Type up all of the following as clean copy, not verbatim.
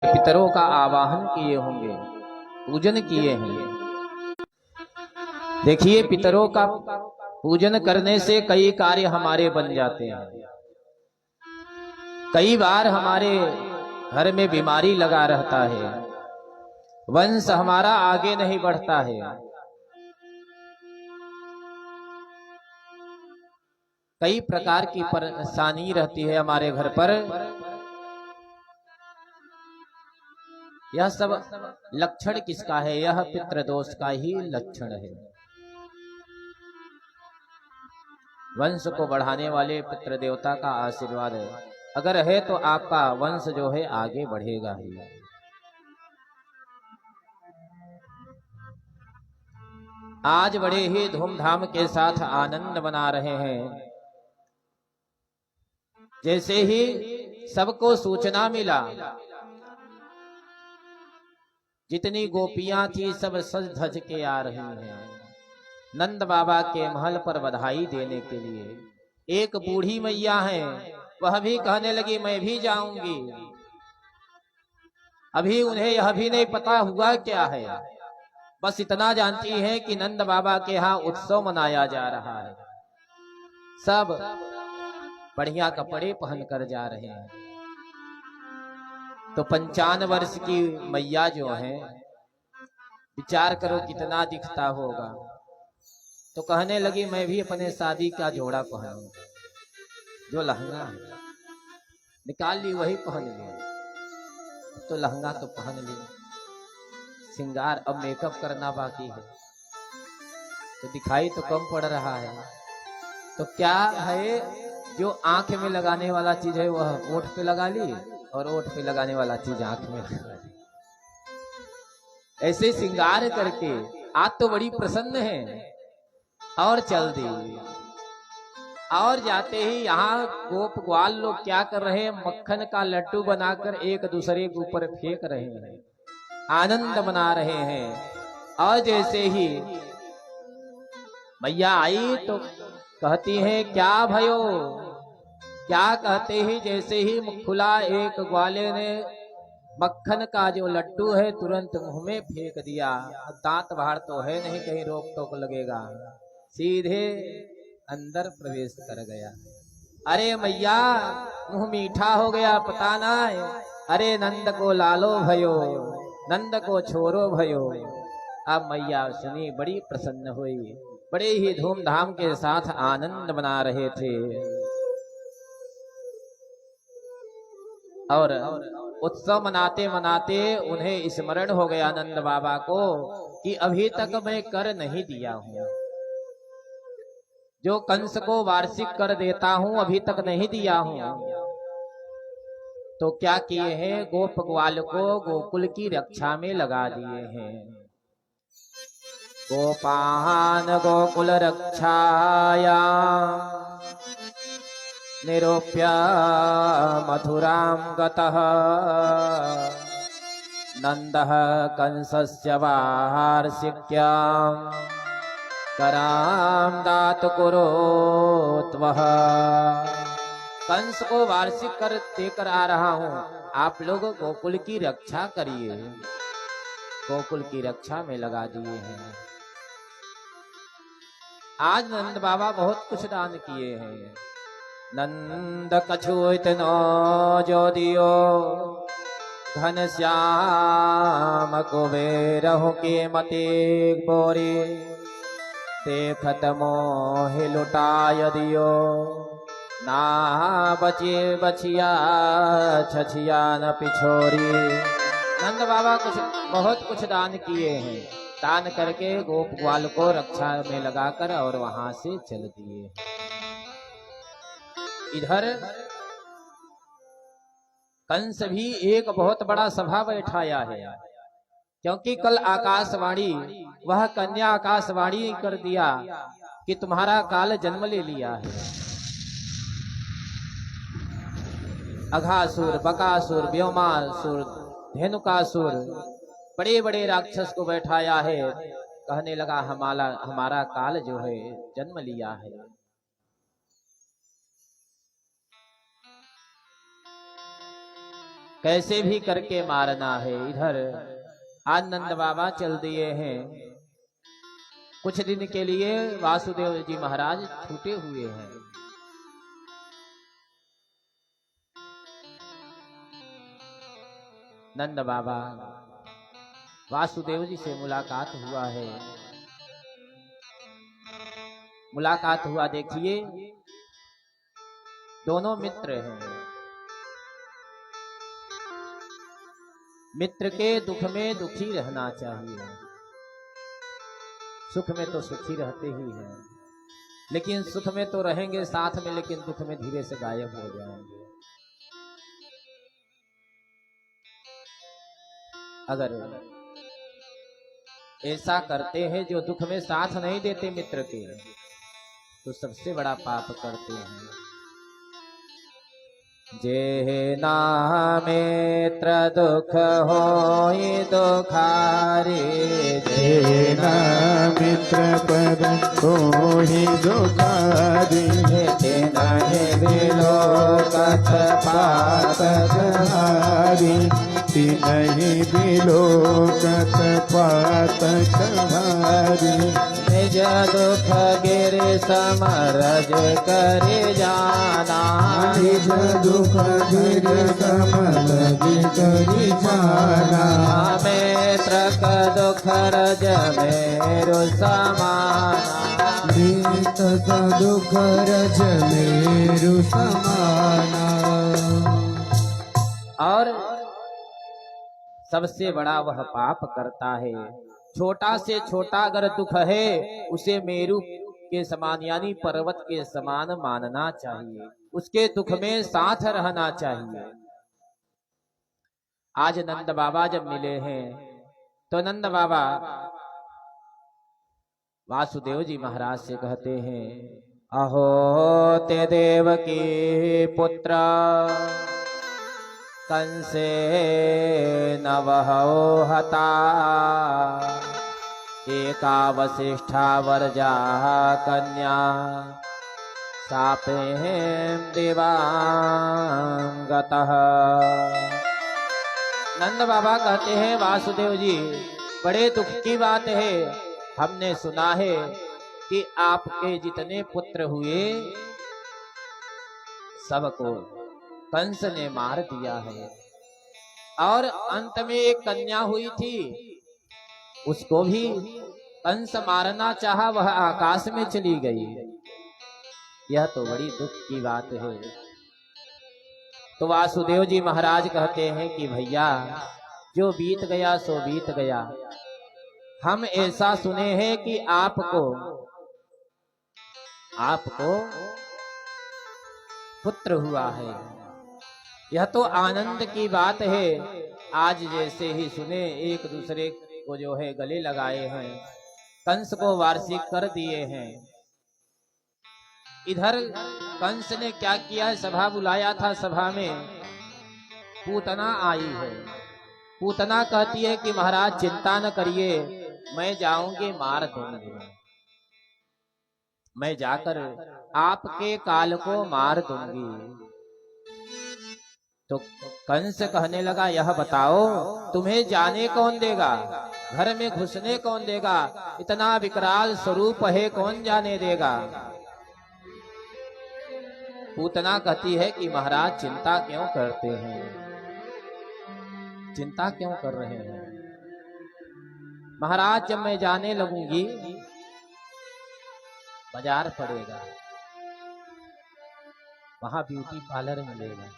पितरों का आवाहन किए होंगे, पूजन किए हैं। देखिए, पितरों का पूजन करने से कई कार्य हमारे बन जाते हैं। कई बार हमारे घर में बीमारी लगा रहता है, वंश हमारा आगे नहीं बढ़ता है। कई प्रकार की परेशानी रहती है हमारे घर पर। यह सब लक्षण किसका है? यह पितृदोष का ही लक्षण है। वंश को बढ़ाने वाले पितृ देवता का आशीर्वाद अगर है तो आपका वंश जो है आगे बढ़ेगा ही। आज बड़े ही धूमधाम के साथ आनंद मना रहे हैं। जैसे ही सबको सूचना मिला, जितनी गोपियां थी सब सज धज के आ रही हैं नंद बाबा के महल पर बधाई देने के लिए। एक बूढ़ी मैया है, वह भी कहने लगी मैं भी जाऊंगी। अभी उन्हें यह भी नहीं पता हुआ क्या है, बस इतना जानती है कि नंद बाबा के यहाँ उत्सव मनाया जा रहा है। सब बढ़िया कपड़े पहन कर जा रहे हैं। तो 55 वर्ष की मैया जो है, विचार करो कितना दिखता होगा। तो कहने लगी मैं भी अपने शादी का जोड़ा पहनूं, जो लहंगा है निकाल ली वही पहन ली। तो लहंगा तो पहन ली, श्रृंगार अब मेकअप करना बाकी है, तो दिखाई तो कम पड़ रहा है। तो क्या है, जो आंख में लगाने वाला चीज है वह ओठ पे लगा ली, और ओठ पे लगाने वाला चीज आंख में लगा ली। ऐसे श्रृंगार करके आज तो बड़ी प्रसन्न है, और चल दी। और जाते ही यहाँ गोप ग्वाल लोग क्या कर रहे हैं, मक्खन का लड्डू बनाकर एक दूसरे के ऊपर फेंक रहे हैं, आनंद मना रहे हैं। और जैसे ही मैया आई तो कहती है क्या भयो, क्या कहते ही जैसे ही मुख खुला, एक ग्वाले ने मक्खन का जो लड्डू है तुरंत मुंह में फेंक दिया। दांत बाहर तो है नहीं, कहीं रोक टोक लगेगा, सीधे अंदर प्रवेश कर गया। अरे मैया, मुंह मीठा हो गया पता ना है। अरे नंद को लालो भयो, नंद को छोरो भयो। अब मैया सुनी, बड़ी प्रसन्न हुई, बड़े ही धूमधाम के साथ आनंद मना रहे थे। और उत्सव मनाते मनाते उन्हें स्मरण हो गया नंद बाबा को कि अभी तक मैं कर नहीं दिया हूं, जो कंस को वार्षिक कर देता हूं अभी तक नहीं दिया हूं। तो क्या किए हैं, गोप ग्वाल को गोकुल की रक्षा में लगा दिए हैं। गोपान गोकुल रक्षाया निरूप्य मथुरां गतः नंदः कंसस्य वार्षिक्यां करां दातु कुरुत्वः। कंस को वार्षिक कर देकर आ रहा हूं, आप लोग गोकुल की रक्षा करिए। गोकुल की रक्षा में लगा दिए हैं। आज नंद बाबा बहुत कुछ दान किए हैं। नंद कछु इतनो जो दियो, घन श्याम कुबेरहु के मते बोरी, देखत मोहि लुटाय दियो, ना बचे बचिया छछिया न पिछोरी। नंद बाबा बहुत कुछ दान किए हैं। दान करके गोप ग्वाल को रक्षा में लगाकर और वहां से चल दिए। इधर कंस भी एक बहुत बड़ा सभा बैठाया है, क्योंकि कल आकाशवाणी, वह कन्या आकाशवाणी कर दिया कि तुम्हारा काल जन्म ले लिया है। अघासुर, बकासुर, व्योमासुर, धेनुकासुर, बड़े बड़े राक्षस को बैठाया है। कहने लगा हमारा काल जो है जन्म लिया है। कैसे भी करके मारना है। इधर आज नंद बाबा चल दिए हैं, कुछ दिन के लिए वासुदेव जी महाराज छूटे हुए हैं। नंद बाबा वासुदेव जी से मुलाकात हुआ है। मुलाकात हुआ, देखिए दोनों मित्र हैं। मित्र के दुख में दुखी रहना चाहिए, सुख में तो सुखी रहते ही हैं, लेकिन सुख में तो रहेंगे साथ में, लेकिन दुख में धीरे से गायब हो जाएंगे। अगर ऐसा करते हैं जो दुख में साथ नहीं देते मित्र के, तो सबसे बड़ा पाप करते हैं। जे ना मित्र दुख होई दुखारी, जे ना मित्र पद होई दुखारी, ते नहीं बिलो कथ पातक हारी, नहीं बिलो कथ पातक हारी। निज दुख गिर समरज कर जाना, निज दुख गिर समरज कर जाना। मित्र का दुख रज मेरो समाना, मित्र का दुख रज मेरो समाना। और सबसे बड़ा वह पाप करता है। छोटा से छोटा अगर दुख है, उसे मेरु के समान यानी पर्वत के समान मानना चाहिए, उसके दुख में साथ रहना चाहिए। आज नंद बाबा जब मिले हैं, तो नंद बाबा वासुदेव जी महाराज से कहते हैं, अहो ते देव की पुत्र कंसे नवहो हता, एका वसिष्ठा वर्जा कन्या सापें दिवांगतः। नंद बाबा कहते हैं, वासुदेव जी बड़े दुख की बात है, हमने सुना है कि आपके जितने पुत्र हुए सबको कंस ने मार दिया है, और अंत में एक कन्या हुई थी, उसको भी कंस मारना चाहा, वह आकाश में चली गई। यह तो बड़ी दुख की बात है। तो वासुदेव जी महाराज कहते हैं कि भैया जो बीत गया सो बीत गया। हम ऐसा सुने हैं कि आपको पुत्र हुआ है, यह तो आनंद की बात है। आज जैसे ही सुने एक दूसरे को जो है गले लगाए हैं, कंस को वार्षिक कर दिए हैं। इधर कंस ने क्या किया है, सभा बुलाया था, सभा में पूतना आई है। पूतना कहती है कि महाराज चिंता न करिए, मैं जाऊंगी मार दूंगी, मैं जाकर आपके काल को मार दूंगी। तो कंस कहने लगा, यह बताओ तुम्हें जाने कौन देगा, घर में घुसने कौन देगा, इतना विकराल स्वरूप है कौन जाने देगा। पूतना कहती है कि महाराज चिंता क्यों करते हैं, चिंता क्यों कर रहे हैं महाराज, जब मैं जाने लगूंगी बाजार पड़ेगा, वहां ब्यूटी पार्लर मिलेगा,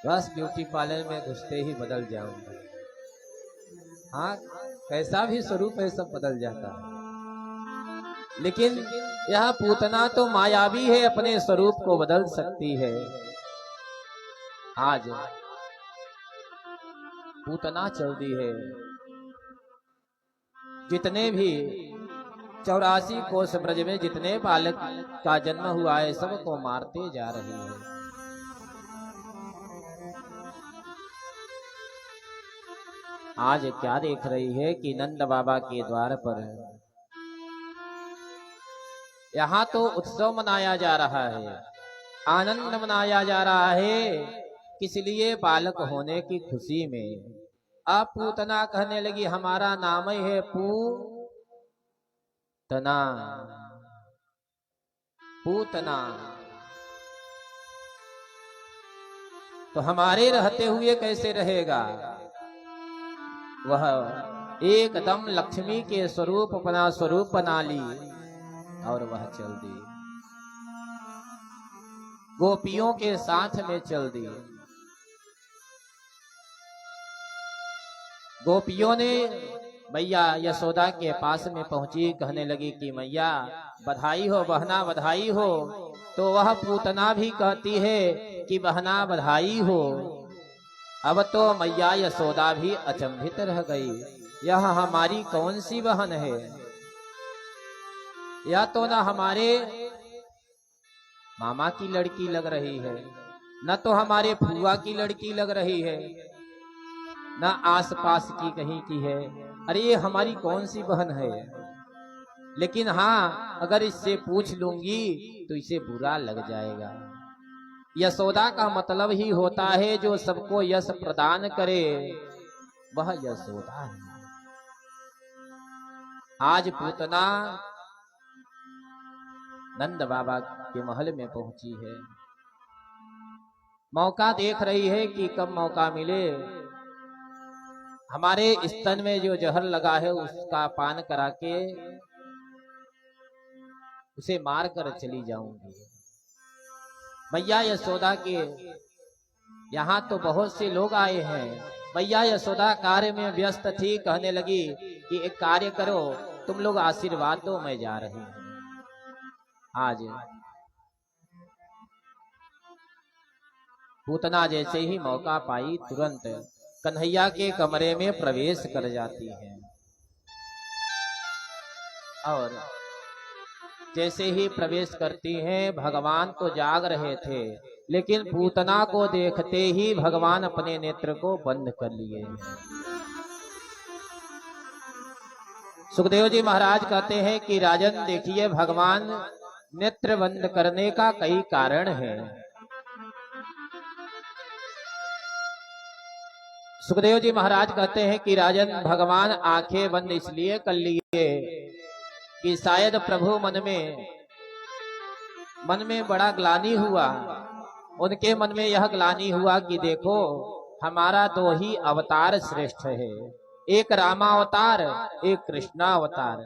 बस ब्यूटी पार्लर में घुसते ही बदल जाऊंगा। हाँ, कैसा भी स्वरूप है सब बदल जाता है, लेकिन यह पूतना तो मायावी है, अपने स्वरूप को बदल सकती है। आज पूतना चल दी है, जितने भी 84 कोस ब्रज में जितने बालक का जन्म हुआ है सबको मारते जा रही है। आज क्या देख रही है कि नंद बाबा के द्वार पर यहाँ तो उत्सव मनाया जा रहा है, आनंद मनाया जा रहा है किस लिए? बालक होने की खुशी में। अब पूतना कहने लगी हमारा नाम ही है पूतना। पूतना तो हमारे रहते हुए कैसे रहेगा? वह एकदम लक्ष्मी के स्वरूप अपना स्वरूप बना ली और वह चल दी, गोपियों के साथ में चल दी। गोपियों ने मैया यशोदा के पास में पहुंची, कहने लगी कि मैया बधाई हो बहना, बधाई हो। तो वह पूतना भी कहती है कि बहना बधाई हो। अब तो मैया यशोदा भी अचंभित रह गई, यह हमारी कौन सी बहन है? यह तो न हमारे मामा की लड़की लग रही है, न तो हमारे फुआ की लड़की लग रही है, न आसपास की कहीं की है। अरे ये हमारी कौन सी बहन है? लेकिन हाँ, अगर इससे पूछ लूंगी तो इसे बुरा लग जाएगा। यशोदा का मतलब ही होता है जो सबको यश प्रदान करे, वह यशोदा है। आज पूतना नंद बाबा के महल में पहुंची है, मौका देख रही है कि कब मौका मिले हमारे स्तन में जो जहर लगा है उसका पान करा के उसे मार कर चली जाऊंगी। मैया यशोदा के यहाँ तो बहुत से लोग आए हैं। मैया यशोदा कार्य में व्यस्त थी, कहने लगी कि एक कार्य करो, तुम लोग आशीर्वाद दो, मैं जा रही हूं। आज पूतना जैसे ही मौका पाई तुरंत कन्हैया के कमरे में प्रवेश कर जाती है और जैसे ही प्रवेश करती हैं, भगवान तो जाग रहे थे, लेकिन पूतना को देखते ही भगवान अपने नेत्र को बंद कर लिए। सुखदेव जी महाराज कहते हैं कि राजन देखिए, भगवान नेत्र बंद करने का कई कारण है। सुखदेव जी महाराज कहते हैं कि राजन भगवान आंखें बंद इसलिए कर लिए कि शायद प्रभु मन में बड़ा ग्लानि हुआ। उनके मन में यह ग्लानि हुआ कि देखो, हमारा दो ही अवतार श्रेष्ठ है, एक रामावतार, एक कृष्णावतार,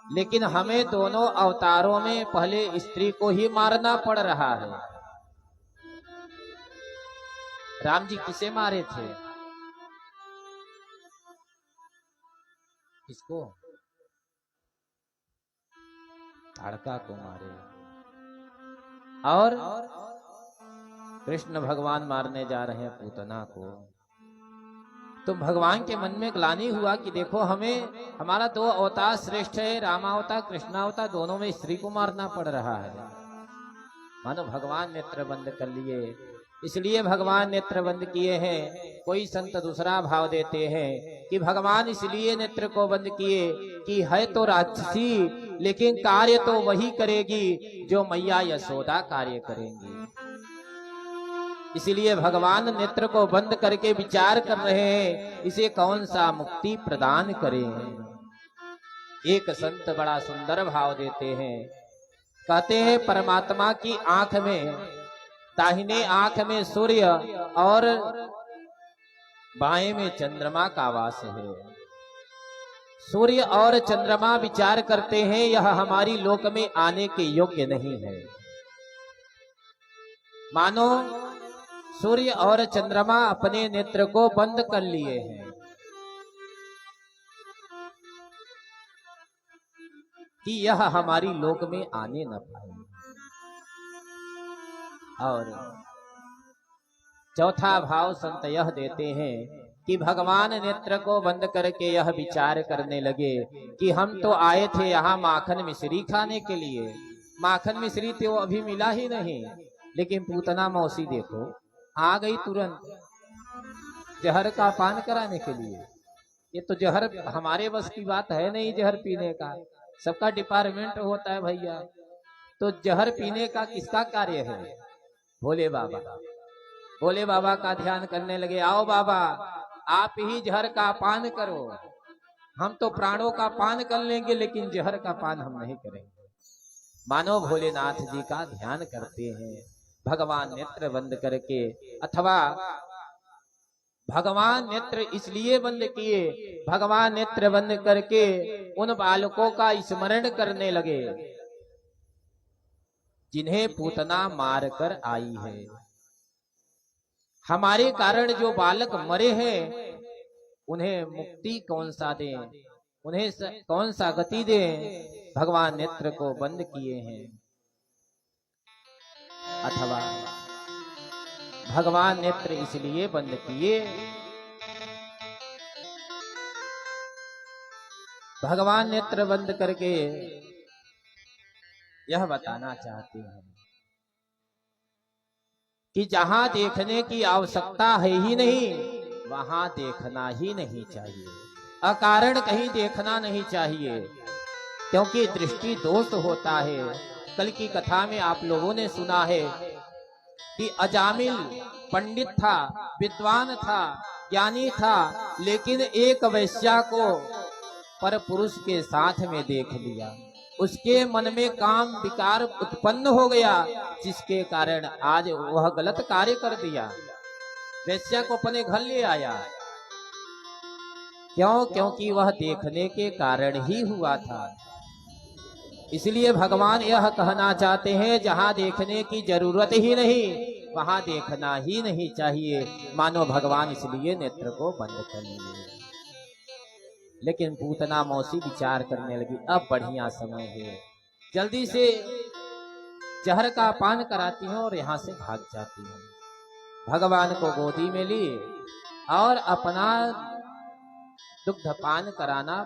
लेकिन हमें दोनों अवतारों में पहले स्त्री को ही मारना पड़ रहा है। राम जी किसे मारे थे? किसको? ताड़का को मारे। और कृष्ण भगवान मारने जा रहे हैं पूतना को। तो भगवान के मन में ग्लानि हुआ कि देखो, हमें हमारा दो अवतार श्रेष्ठ है, रामावतार कृष्णावतार, दोनों में स्त्री को मारना पड़ रहा है। मानो भगवान नेत्र बंद कर लिए। इसलिए भगवान नेत्र बंद किए हैं। कोई संत दूसरा भाव देते हैं कि भगवान इसलिए नेत्र को बंद किए कि है तो राक्षसी, लेकिन कार्य तो वही करेगी जो मैया यशोदा कार्य करेंगी। इसलिए भगवान नेत्र को बंद करके विचार कर रहे हैं, इसे कौन सा मुक्ति प्रदान करें। एक संत बड़ा सुंदर भाव देते हैं, कहते हैं परमात्मा की आंख में, दाहिने आंख में सूर्य और बाएं में चंद्रमा का वास है। सूर्य और चंद्रमा विचार करते हैं यह हमारी लोक में आने के योग्य नहीं है। मानो सूर्य और चंद्रमा अपने नेत्र को बंद कर लिए हैं कि यह हमारी लोक में आने न पाए। और चौथा भाव संत यह देते हैं कि भगवान नेत्र को बंद करके यह विचार करने लगे कि हम तो आए थे यहाँ माखन मिश्री खाने के लिए, माखन मिश्री तो अभी मिला ही नहीं, लेकिन पूतना मौसी देखो आ गई तुरंत जहर का पान कराने के लिए। ये तो जहर हमारे बस की बात है नहीं, जहर पीने का सबका डिपार्टमेंट होता है भैया। तो जहर पीने का किसका कार्य है? भोले बाबा। भोले बाबा का ध्यान करने लगे। आओ बाबा, आप ही जहर का पान करो, हम तो प्राणों का पान कर लेंगे लेकिन जहर का पान हम नहीं करेंगे। मानो भोलेनाथ जी का ध्यान करते हैं। भगवान नेत्र बंद करके, अथवा भगवान नेत्र इसलिए बंद किए, भगवान नेत्र बंद करके उन बालकों का स्मरण करने लगे जिन्हें पूतना मार कर आई है। हमारे कारण जो बालक मरे हैं उन्हें मुक्ति कौन सा दें, उन्हें कौन सा गति दें। भगवान नेत्र को बंद किए हैं, अथवा भगवान नेत्र इसलिए बंद किए, भगवान नेत्र बंद करके यह बताना चाहते हैं कि जहां देखने की आवश्यकता है ही नहीं, वहां देखना ही नहीं चाहिए। अकारण कहीं देखना नहीं चाहिए, क्योंकि दृष्टि दोष होता है। कल की कथा में आप लोगों ने सुना है कि अजामिल पंडित था, विद्वान था, ज्ञानी था, लेकिन एक वैश्या को पर पुरुष के साथ में देख लिया। उसके मन में काम विकार उत्पन्न हो गया, जिसके कारण आज वह गलत कार्य कर दिया। वैश्या को अपने घर ले आया। क्यों? क्योंकि वह देखने के कारण ही हुआ था। इसलिए भगवान यह कहना चाहते हैं, जहां देखने की जरूरत ही नहीं वहां देखना ही नहीं चाहिए। मानो भगवान इसलिए नेत्र को बंद कर लिए। लेकिन पूतना मौसी विचार करने लगी, अब बढ़िया समय है, जल्दी से जहर का पान कराती हूँ और यहाँ से भाग जाती हूँ। भगवान को गोदी में ली और अपना दुग्धपान कराना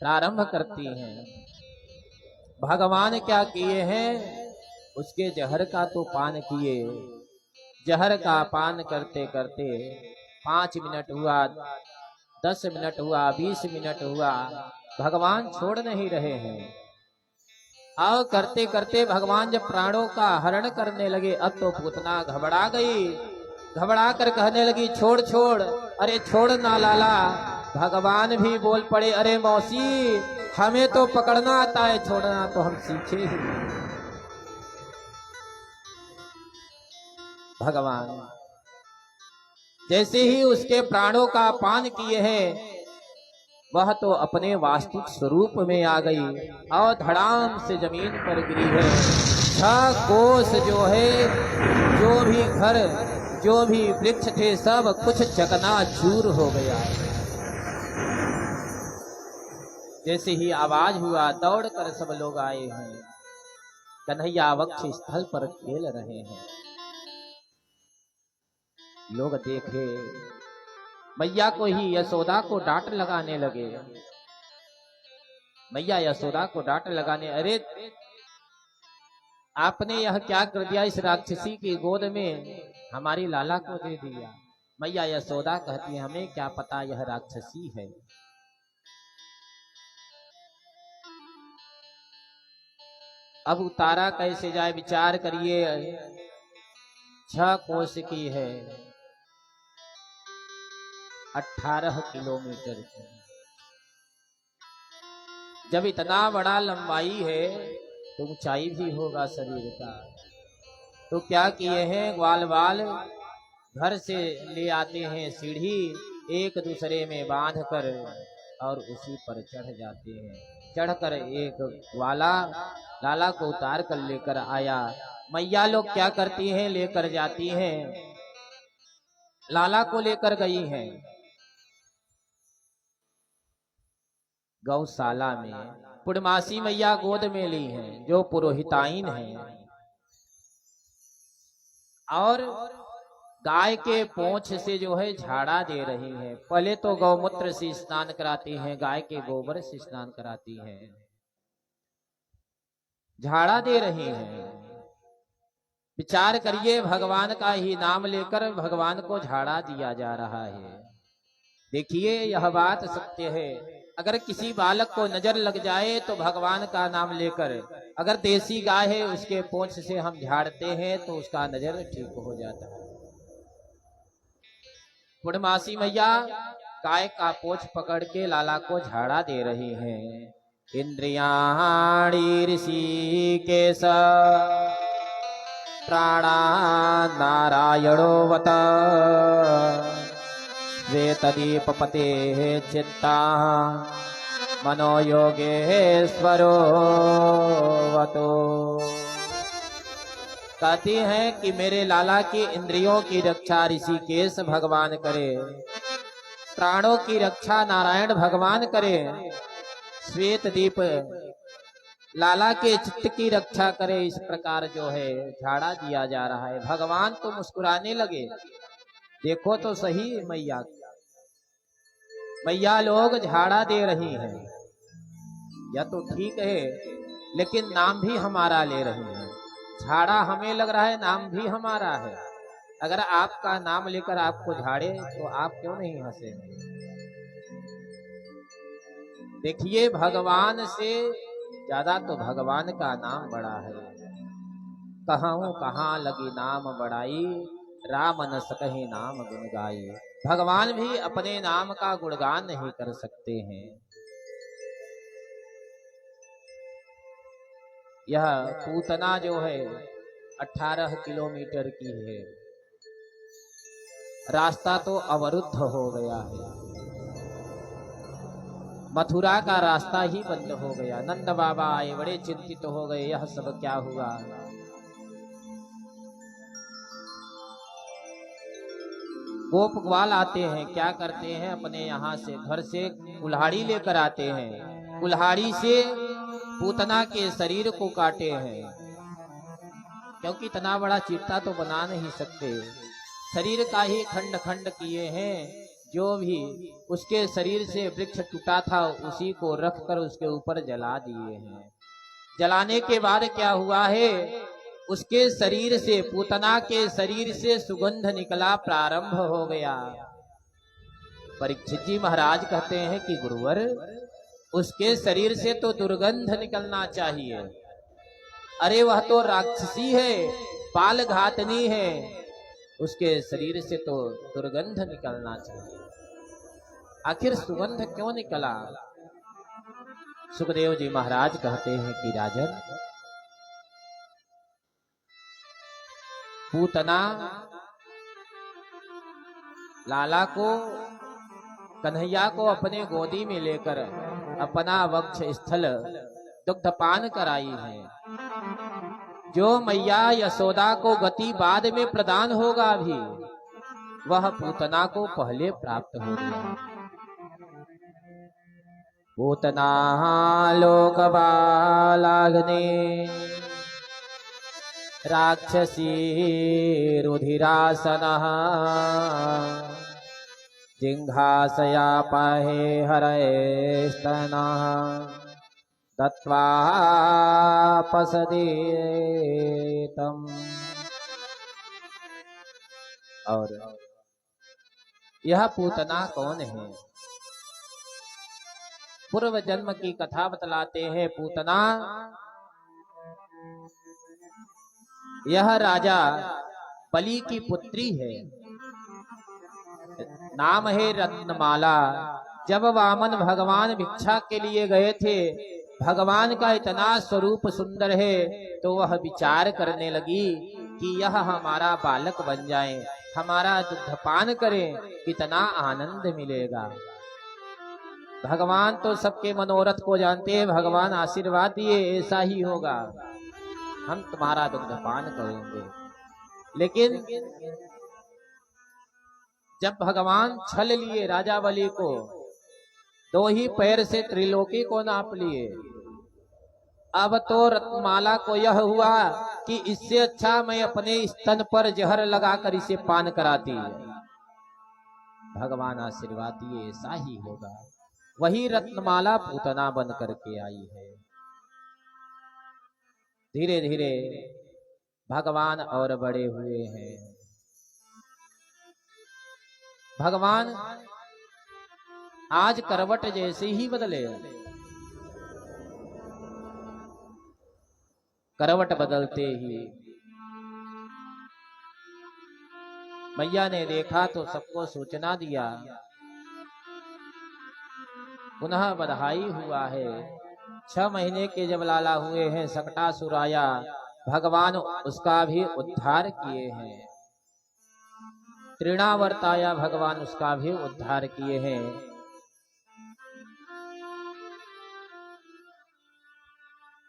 प्रारंभ करती हैं। भगवान क्या किए हैं, उसके जहर का तो पान किए। जहर का पान करते करते 5 मिनट हुआ, 10 मिनट हुआ, 20 मिनट हुआ, भगवान छोड़ नहीं रहे हैं। और करते करते भगवान जब प्राणों का हरण करने लगे, अब तो पूतना घबरा गई। घबरा कर कहने लगी, छोड़ छोड़, अरे छोड़ ना लाला। भगवान भी बोल पड़े, अरे मौसी, हमें तो पकड़ना आता है, छोड़ना तो हम सीखे ही। भगवान जैसे ही उसके प्राणों का पान किए हैं, वह तो अपने वास्तविक स्वरूप में आ गई और धड़ाम से जमीन पर गिरी है। 6 कोस जो है, जो भी घर, जो भी वृक्ष थे, सब कुछ चकनाचूर हो गया। जैसे ही आवाज हुआ, दौड़कर सब लोग आए हैं। कन्हैया वक्ष स्थल पर खेल रहे हैं। लोग देखे, मैया को ही, यशोदा को डांट लगाने लगे। मैया यशोदा को डांट लगाने, अरे आपने यह क्या कर दिया, इस राक्षसी की गोद में हमारी लाला को दे दिया। मैया यशोदा कहती है, हमें क्या पता यह राक्षसी है। अब उतारा कैसे जाए, विचार करिए। 6 कोस की है, 18 किलोमीटर की। जब इतना बड़ा लंबाई है तो ऊंचाई भी होगा शरीर का। तो क्या किए हैं, ग्वाल बाल घर से ले आते हैं सीढ़ी, एक दूसरे में बांध कर और उसी पर चढ़ जाते हैं। चढ़कर एक ग्वाला लाला को उतार कर लेकर आया। मैया लोग क्या करती हैं, लेकर जाती हैं, लाला को लेकर गई हैं गौशाला में। पूर्णमासी मैया गोद में ली हैं, जो पुरोहिताइन हैं, और गाय के पोंछ से जो है झाड़ा दे रही है। पहले तो गौमूत्र से स्नान कराती हैं, गाय के गोबर से स्नान कराती हैं, झाड़ा दे रही हैं। विचार करिए, भगवान का ही नाम लेकर भगवान को झाड़ा दिया जा रहा है। देखिए, यह बात सत्य है। अगर किसी बालक को नजर लग जाए तो भगवान का नाम लेकर, अगर देसी गाय है उसके पोंछ से हम झाड़ते हैं तो उसका नजर ठीक हो जाता है। पूर्णमासी मैया गाय का पोछ पकड़ के लाला को झाड़ा दे रही हैं। इंद्रियाणि ऋषिकेश प्राणा नारायणो वत श्वेतदीपपते चित्ता मनोयोगेश्वरो वतो। कहती हैं कि मेरे लाला की इंद्रियों की रक्षा ऋषिकेश भगवान करे, प्राणों की रक्षा नारायण भगवान करे, श्वेत दीप लाला के चित्त की रक्षा करे। इस प्रकार जो है झाड़ा दिया जा रहा है। भगवान तो मुस्कुराने लगे, देखो तो सही मैया, मैया लोग झाड़ा दे रही हैं, या तो ठीक है, लेकिन नाम भी हमारा ले रही है। झाड़ा हमें लग रहा है, नाम भी हमारा है। अगर आपका नाम लेकर आपको झाड़े तो आप क्यों नहीं हंसेंगे? देखिए, भगवान से ज्यादा तो भगवान का नाम बड़ा है। कहूँ कहाँ लगी नाम बड़ाई, राम न सकहि नाम गुण गाई। भगवान भी अपने नाम का गुणगान नहीं कर सकते हैं। यह पूतना जो है 18 किलोमीटर की है। रास्ता तो अवरुद्ध हो गया है, मथुरा का रास्ता ही बंद हो गया। नंद बाबा आए, बड़े चिंतित हो गए, यह सब क्या हुआ। गोप ग्वाल आते हैं, क्या करते हैं, अपने यहाँ से घर से कुल्हाड़ी लेकर आते हैं, कुल्हाड़ी से पूतना के शरीर को काटे हैं, क्योंकि इतना बड़ा चिट्टा तो बना नहीं सकते। शरीर का ही खंड खंड किए हैं। जो भी उसके शरीर से वृक्ष टूटा था उसी को रखकर उसके ऊपर जला दिए हैं। जलाने के बाद क्या हुआ है, उसके शरीर से, पूतना के शरीर से सुगंध निकला प्रारंभ हो गया। परीक्षित जी महाराज कहते हैं कि गुरुवर, उसके शरीर से तो दुर्गंध निकलना चाहिए। अरे वह तो राक्षसी है, पाल घातनी है, उसके शरीर से तो दुर्गंध निकलना चाहिए। आखिर सुगंध क्यों निकला? सुखदेव जी महाराज कहते हैं कि राजन, पूतना लाला को, कन्हैया को अपने गोदी में लेकर अपना वक्ष स्थल दुग्धपान कराई है। जो मैया यशोदा को गति बाद में प्रदान होगा भी, वह पूतना को पहले प्राप्त हो गया। पूतना लोक बालाग्नि राक्षसी रुधिरासनः जिंघासया पाहे हरये स्तनः दत्वा पसदीतम्। और यह पूतना कौन है? पूर्व जन्म की कथा बतलाते हैं। पूतना यह राजा बलि की पुत्री है, नाम है रत्नमाला। जब वामन भगवान भिक्षा के लिए गए थे, भगवान का इतना स्वरूप सुंदर है, तो वह विचार करने लगी कि यह हमारा बालक बन जाए, हमारा दुग्धपान करे, कितना आनंद मिलेगा। भगवान तो सबके मनोरथ को जानते हैं। भगवान आशीर्वाद दिए, ऐसा ही होगा, हम तुम्हारा दुग्धपान करेंगे। लेकिन जब भगवान छल लिए राजा बलि को, 2 ही पैर से त्रिलोकी को नाप लिए। अब तो रत्नमाला को यह हुआ कि इससे अच्छा मैं अपने स्तन पर जहर लगाकर इसे पान कराती। भगवान आशीर्वाद दिए, ऐसा ही होगा। वही रत्नमाला पूतना बन करके आई है। धीरे धीरे भगवान और बड़े हुए हैं। भगवान आज करवट जैसे ही बदले, करवट बदलते ही मैया ने देखा तो सबको सूचना दिया, पुनः बधाई हुआ है। 6 महीने के जब लाला हुए हैं, सकटासुर आया, भगवान उसका भी उद्धार किए हैं। तृणावर्त आया, भगवान उसका भी उद्धार किए हैं।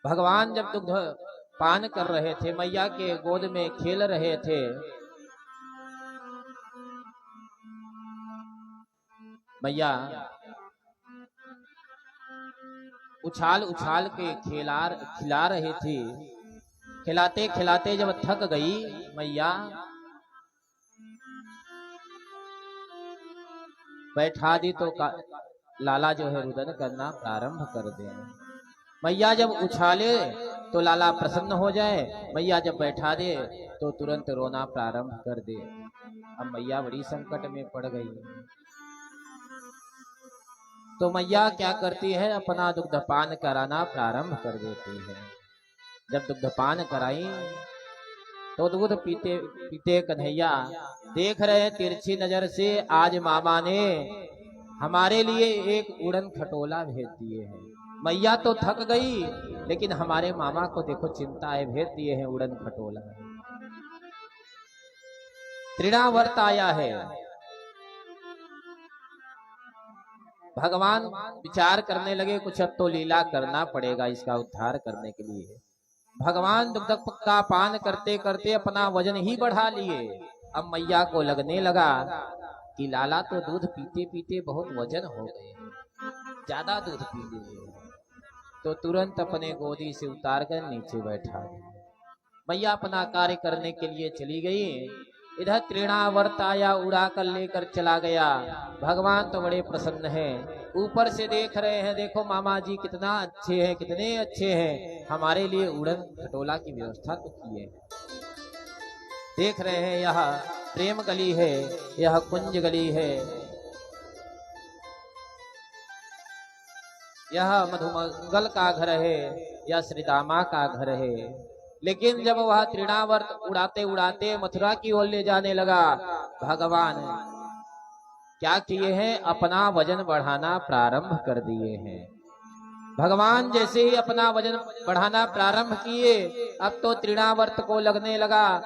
भगवान जब दुग्ध पान कर रहे थे, मैया के गोद में खेल रहे थे, मैया उछाल उछाल के खिला रही थी। खिलाते खिलाते जब थक गई मैया, बैठा दी तो लाला जो है रुदन करना प्रारंभ कर दे। मैया जब उछाले तो लाला प्रसन्न हो जाए, मैया जब बैठा दे तो तुरंत रोना प्रारंभ कर दे। अब मैया बड़ी संकट में पड़ गई। तो मैया क्या करती है, अपना दुग्धपान कराना प्रारंभ कर देती है। जब दुग्धपान कराई तो दूध पीते पीते कन्हैया देख रहे तिरछी नजर से, आज मामा ने हमारे लिए एक उड़न खटोला भेज दिए हैं। मैया तो थक गई, लेकिन हमारे मामा को देखो चिंता है, भेज दिए हैं उड़न खटोला। तृणावर्त आया है। भगवान विचार करने लगे, कुछ अब तो लीला करना पड़ेगा इसका उद्धार करने के लिए। भगवान दुग्ध का पान करते करते अपना वजन ही बढ़ा लिए। अब मैया को लगने लगा कि लाला तो दूध पीते पीते बहुत वजन हो गए, ज्यादा दूध पी लिए। तो तुरंत अपने गोदी से उतार कर नीचे बैठा दिया। मैया अपना कार्य करने के लिए चली गई। इधर तृणावर्त आया, उड़ा कर लेकर चला गया। भगवान तो बड़े प्रसन्न हैं, ऊपर से देख रहे हैं, देखो मामा जी कितना अच्छे हैं, कितने अच्छे हैं, हमारे लिए उड़न खटोला की व्यवस्था तो की है। देख रहे हैं यह प्रेम गली है, यह कुंज गली है, यह मधुमंगल का घर है, यह श्रीदामा का घर है। लेकिन जब वह तृणावर्त उड़ाते उड़ाते मथुरा की ओर ले जाने लगा, भगवान क्या किए हैं, अपना वजन बढ़ाना प्रारंभ कर दिए हैं। भगवान जैसे ही अपना वजन बढ़ाना प्रारंभ किए, अब तो तृणावर्त को लगने लगा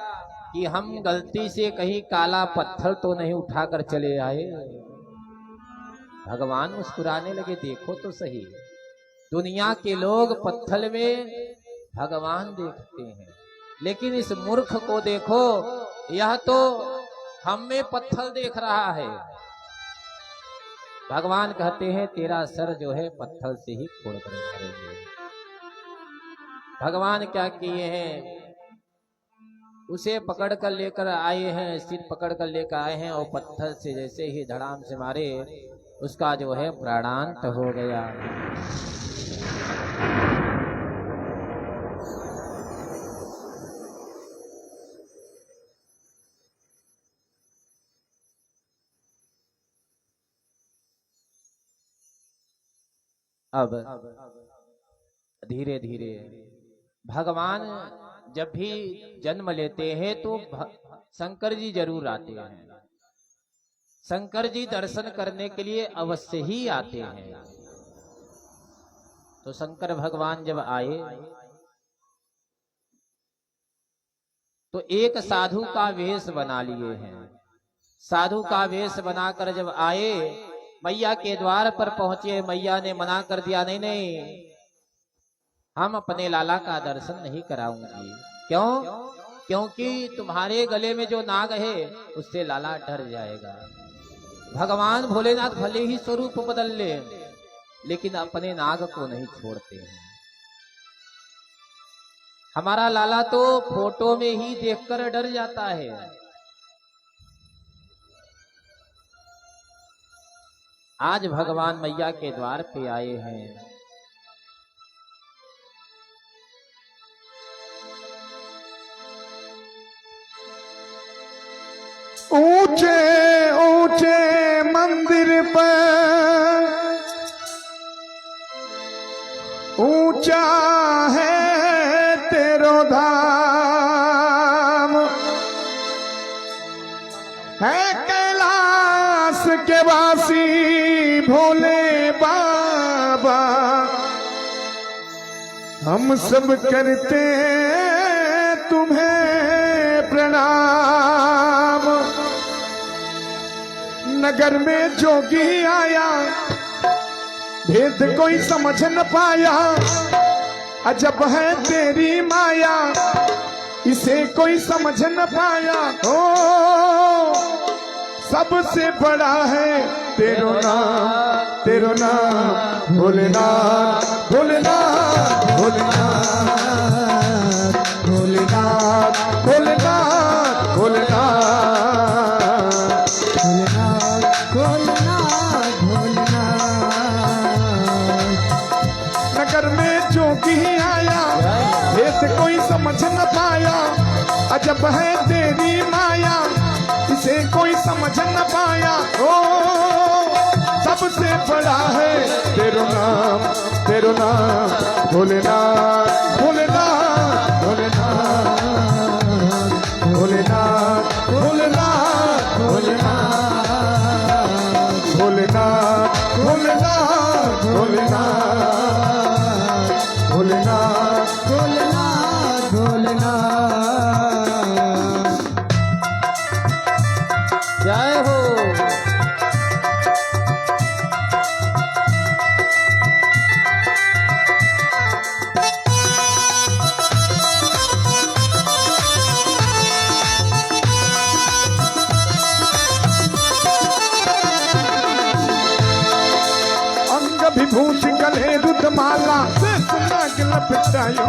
कि हम गलती से कहीं काला पत्थर तो नहीं उठाकर चले आए। भगवान मुस्कुराने लगे, देखो तो सही, दुनिया के लोग पत्थर में भगवान देखते हैं, लेकिन इस मूर्ख को देखो, यह तो हम में पत्थर देख रहा है। भगवान कहते हैं तेरा सर जो है पत्थर से ही फोड़ कर मारेंगे। भगवान क्या किए हैं, उसे पकड़ कर लेकर आए हैं, सिर पकड़ कर लेकर आए हैं, और पत्थर से जैसे ही धड़ाम से मारे, उसका जो है प्राणांत हो गया। अब धीरे धीरे भगवान जब भी जन्म लेते हैं तो शंकर जी जरूर आते हैं। शंकर जी दर्शन करने के लिए अवश्य ही आते हैं। तो शंकर भगवान जब आए तो एक साधु का वेश बना लिए हैं। साधु का वेश बनाकर जब आए, मैया के द्वार पर पहुंचे, मैया ने मना कर दिया, नहीं नहीं, हम अपने लाला का दर्शन नहीं कराऊंगी। क्यों? क्योंकि तुम्हारे गले में जो नाग है उससे लाला डर जाएगा। भगवान भोलेनाथ भले ही स्वरूप बदल ले, लेकिन अपने नाग को नहीं छोड़ते हैं। हमारा लाला तो फोटो में ही देखकर डर जाता है। आज भगवान मैया के द्वार पे आए हैं। ऊंचे ऊंचे मंदिर पर ऊंचा है तेरो धाम, भोले बाबा हम सब करते तुम्हें प्रणाम। नगर में जोगी आया भेद कोई समझ न पाया, अजब है तेरी माया इसे कोई समझ न पाया। ओ सबसे बड़ा है तेरो नाम, तेरो नाम भोलेनाथ भोलेनाथ भोलेनाथ भोलेनाथ भोलेनाथ भोलेनाथ भोलेनाथ भोलेनाथ। नगर में जोगी आया भेद कोई समझ न पाया, अजब है तेरी माया इसे कोई समझ न पाया। ओ सबसे बड़ा है तेरो नाम, तेरो नाम भोलेनाथ भोलेनाथ भोलेनाथ भोलेनाथ भोलेनाथ भोलेनाथ भोलेनाथ भोलेनाथ भोलेनाथ भोलेनाथ भोलेनाथ भोलेनाथ। जय हो। अंग विभूषि गले रुद्रमाला शेष नाग लपटायो,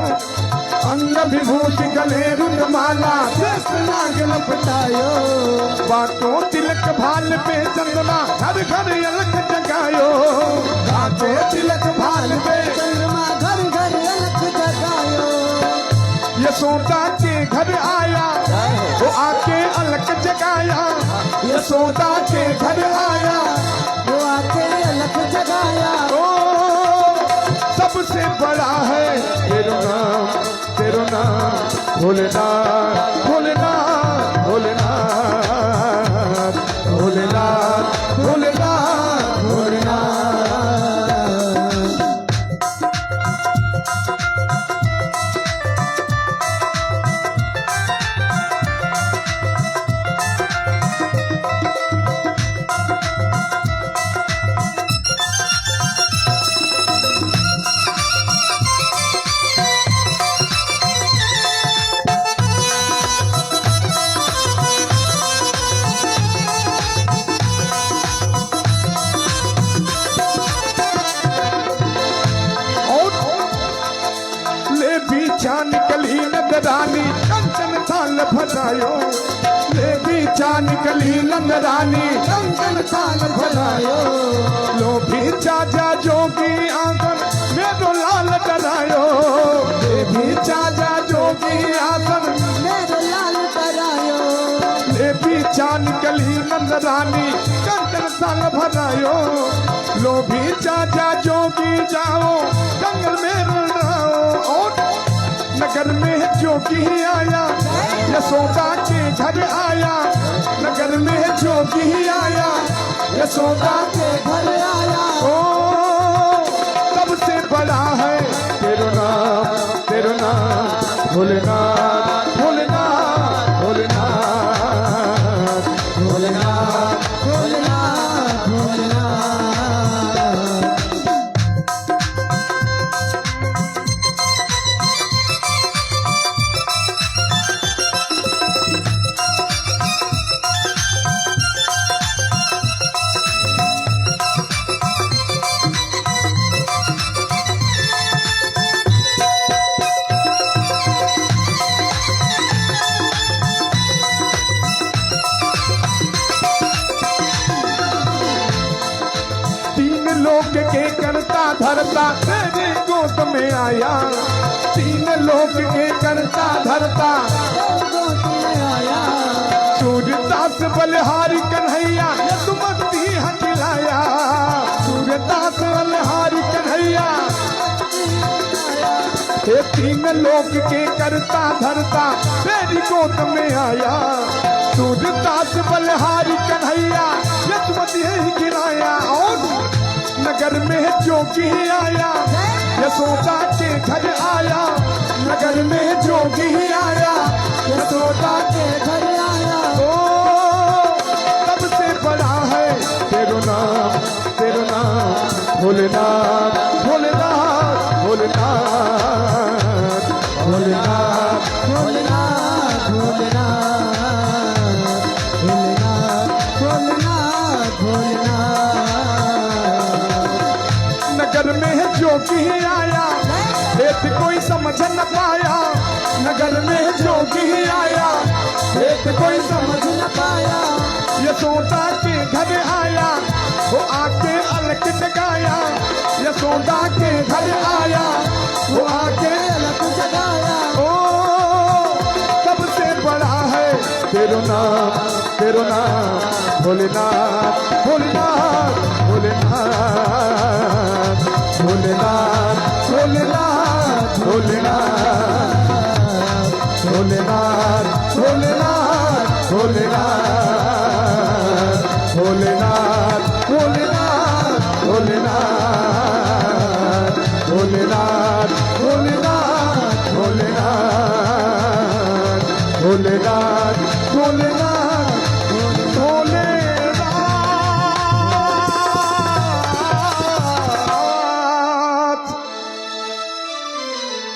अंग विभूषि गले रुद्रमाला शेष नाग लपटायो। बातों तिलक भाल पे चंद्रमा घर घर अलख जगायो, बातों तिलक भाल पे चंद्रमा घर घर अलख जगायो। यशोदा के घर आया वो आके अलख जगाया, यशोदा के घर आया वो आके अलख जगाया। ओ सबसे बड़ा है तेरो नाम, तेरो नाम भोलेनाथ भोलेनाथ भोलेनाथ भोलेनाथ भोलेनाथ भोलेनाथ। निकली नंदरानी कंचन थाल भरायो, ले बीचा निकली नंदरानी कंचन थाल भरायो। लोभी चाचा जोगी आंगन मेरो लाल डरायो, ले बीचा जोगी आंगन मेरो लाल डरायो। ले बीचा निकली नंदरानी कंचन थाल भरायो। लोभी चाचा जोगी जाओ जंगल में रुलाओ। और नगर में जोगी आया यशोदा के घर आया, नगर में जोगी आया यशोदा के घर आया। ओ सबसे बड़ा है तेरो नाम, तेरो नाम भोलेनाथ भोलेनाथ भोलेनाथ भोलेनाथ भोलेनाथ भोलेनाथ। लोक के करता धरता तेरे गोद में आया, तीन लोक के करता धरता गोद में आया। सूर्यदास बलिहारी कन्हैया यदुमती हथिलाया, सूर्यदास बलिहारी कन्हैया ये तीन लोक के करता धरता तेरी गोद में आया। सूर्यदास बलिहारी कन्हैया यदुमती ही गिराया। और जोगी आया, यशोदा के घर आया, नगर में जोगी आया, यशोदा के घर आया। ओ तब से बड़ा है तेरो नाम भोलेनाथ, भोलेनाथ, भोलेनाथ, भोलेनाथ, भोलेनाथ भोलेनाथ भोलेनाथ भोलेनाथ भोलेनाथ। नगर में जोगी आया, भेद कोई समझ न पाया, नगर में जोगी आया, भेद कोई समझ न पाया। यशोदा के घर आया, वो आके अलग जगाया, यशोदा के घर आया, वो आके अलग जगाया। ओ सबसे बड़ा है तेरो नाम भोलेनाथ, भोलेनाथ, भोलेनाथ, भोलेनाथ, भोलेनाथ, भोलेनाथ, भोलेनाथ, भोलेनाथ, भोलेनाथ, भोलेनाथ, भोलेनाथ, भोलेनाथ, भोलेनाथ, भोलेनाथ, भोलेनाथ, भोलेनाथ, भोलेनाथ, भोलेनाथ।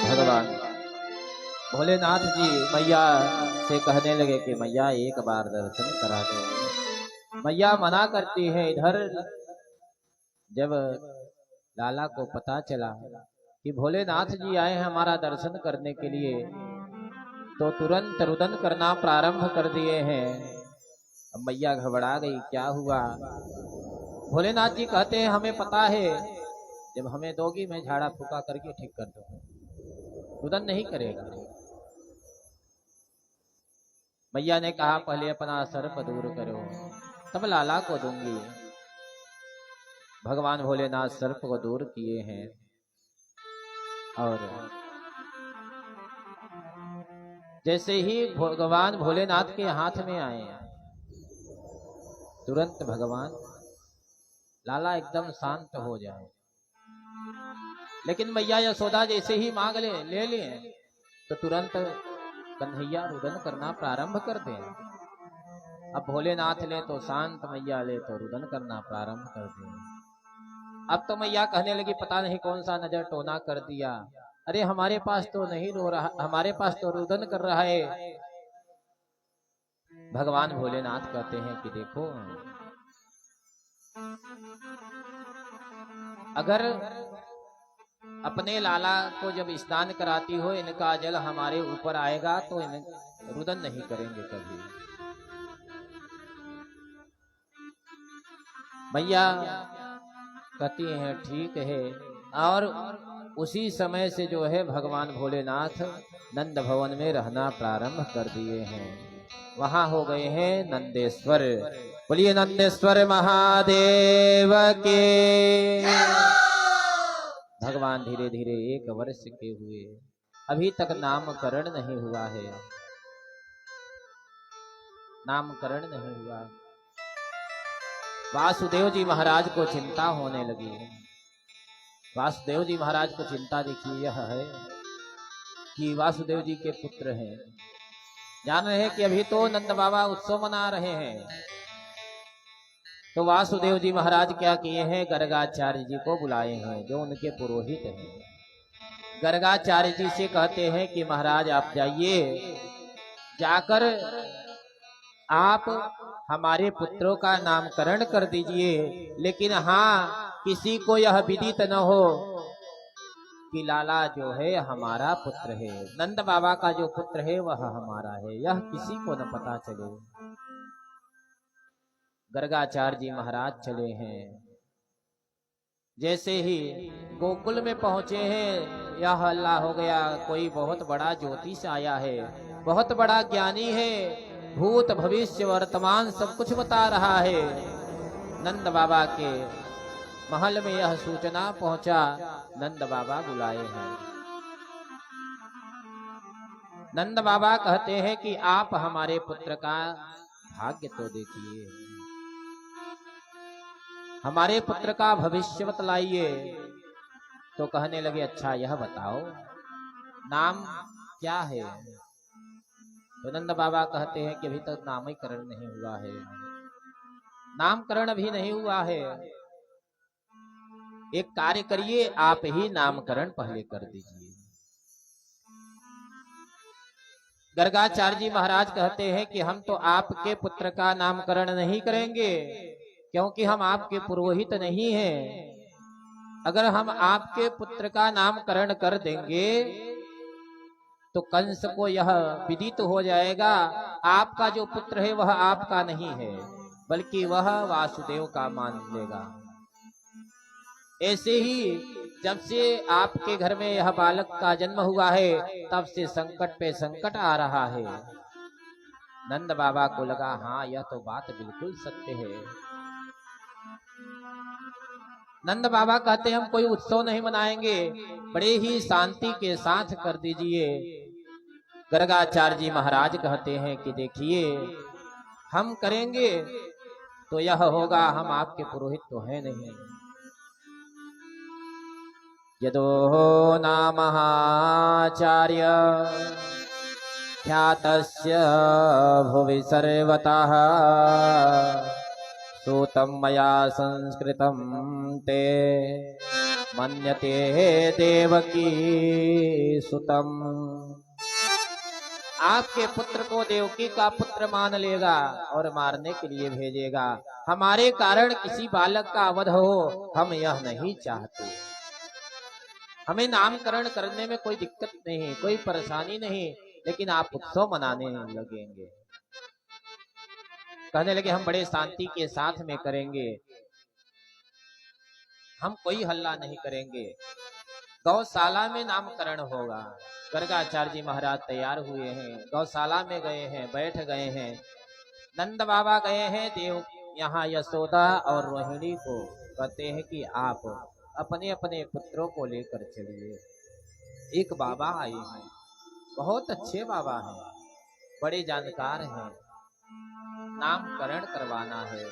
भगवान भोलेनाथ जी मैया से कहने लगे कि मैया एक बार दर्शन करा दो। मैया मना करती है। इधर जब लाला को पता चला कि भोलेनाथ जी आए हैं हमारा दर्शन करने के लिए, तो तुरंत रुदन करना प्रारंभ कर दिए हैं। अब मैया घबरा गई, क्या हुआ? भोलेनाथ जी कहते हैं हमें पता है, जब हमें दोगी मैं झाड़ा फूका करके ठीक कर दूंगा, रुदन नहीं करेगा। मैया ने कहा पहले अपना सर्प दूर करो, तब लाला को दूंगी। भगवान भोलेनाथ सर्प को दूर किए हैं और जैसे ही भगवान भोलेनाथ के हाथ में आए, तुरंत भगवान लाला एकदम शांत हो जाए। लेकिन मैया यशोदा जैसे ही मांग ले लिए तो तुरंत कन्हैया रुदन करना प्रारंभ कर दे। अब भोलेनाथ ले तो शांत, मैया ले तो रुदन करना प्रारंभ कर दे। अब तो मैया कहने लगी पता नहीं कौन सा नजर टोना कर दिया, अरे हमारे पास तो नहीं रो रहा, हमारे पास तो रुदन कर रहा है। भगवान भोलेनाथ कहते हैं कि देखो, अगर अपने लाला को जब स्नान कराती हो, इनका जल हमारे ऊपर आएगा तो रुदन नहीं करेंगे कभी। मैया कहती हैं ठीक है। और उसी समय से जो है भगवान भोलेनाथ नंद भवन में रहना प्रारंभ कर दिए हैं। वहां हो गए हैं नंदेश्वर। बोलिए नंदेश्वर महादेव के। भगवान धीरे धीरे 1 वर्ष के हुए, अभी तक नामकरण नहीं हुआ है, नामकरण नहीं हुआ। वासुदेव जी महाराज को चिंता होने लगी। वासुदेव जी महाराज को चिंता देखिए यह है कि वासुदेव जी के पुत्र हैं, जान रहे हैं कि अभी तो नंद बाबा उत्सव मना रहे हैं। तो वासुदेव जी महाराज क्या किए हैं, गर्गाचार्य जी को बुलाए हैं जो उनके पुरोहित हैं। गर्गाचार्य जी से कहते हैं कि महाराज आप जाइए, जाकर आप हमारे पुत्रों का नामकरण कर दीजिए, लेकिन हाँ किसी को यह विदित न हो कि लाला जो है हमारा पुत्र है, नंद बाबा का जो पुत्र है वह हमारा है, यह किसी को न पता चले। गर्गाचार्य जी महाराज चले हैं। जैसे ही गोकुल में पहुंचे हैं, यह हल्ला हो गया, कोई बहुत बड़ा ज्योतिष आया है, बहुत बड़ा ज्ञानी है, भूत भविष्य वर्तमान सब कुछ बता रहा है। नंद बाबा के महल में यह सूचना पहुंचा, नंद बाबा बुलाए हैं। नंद बाबा कहते हैं कि आप हमारे पुत्र का भाग्य तो देखिए, हमारे पुत्र का भविष्य बतलाइए। तो कहने लगे अच्छा यह बताओ नाम क्या है। तो नंद बाबा कहते हैं कि अभी तक नामकरण नहीं हुआ है, नामकरण अभी नहीं हुआ है। एक कार्य करिए, आप ही नामकरण पहले कर दीजिए। गर्गाचार्य जी महाराज कहते हैं कि हम तो आपके पुत्र का नामकरण नहीं करेंगे, क्योंकि हम आपके पुरोहित नहीं हैं। अगर हम आपके पुत्र का नामकरण कर देंगे तो कंस को यह विदित हो जाएगा आपका जो पुत्र है वह आपका नहीं है, बल्कि वह वासुदेव का मान लेगा। ऐसे ही जब से आपके घर में यह बालक का जन्म हुआ है तब से संकट पे संकट आ रहा है। नंद बाबा को लगा हाँ यह तो बात बिल्कुल सत्य है। नंद बाबा कहते हैं हम कोई उत्सव नहीं मनाएंगे, बड़े ही शांति के साथ कर दीजिए। गर्गाचार्य जी महाराज कहते हैं कि देखिए हम करेंगे तो यह होगा, हम आपके पुरोहित तो है नहीं। यदो नामहाचार्य ख्यातस्य भुवि सर्वतः सूतं मया संस्कृतं ते मन्यते देवकी सुतम। आपके पुत्र को देवकी का पुत्र मान लेगा और मारने के लिए भेजेगा। हमारे कारण किसी बालक का वध हो, हम यह नहीं चाहते। हमें नामकरण करने में कोई दिक्कत नहीं, कोई परेशानी नहीं, लेकिन आप उत्सव मनाने लगेंगे। कहने लगे हम बड़े शांति के साथ में करेंगे, हम कोई हल्ला नहीं करेंगे। गौशाला में नामकरण होगा। गर्गाचार्य जी महाराज तैयार हुए हैं, गौशाला में गए हैं, बैठ गए हैं। नंद बाबा गए हैं देव यहाँ यशोदा और रोहिणी को कहते हैं कि आप अपने अपने पुत्रों को लेकर चलिए। एक बाबा आए हैं, बहुत अच्छे बाबा हैं, बड़े जानकार हैं, नामकरण करवाना है।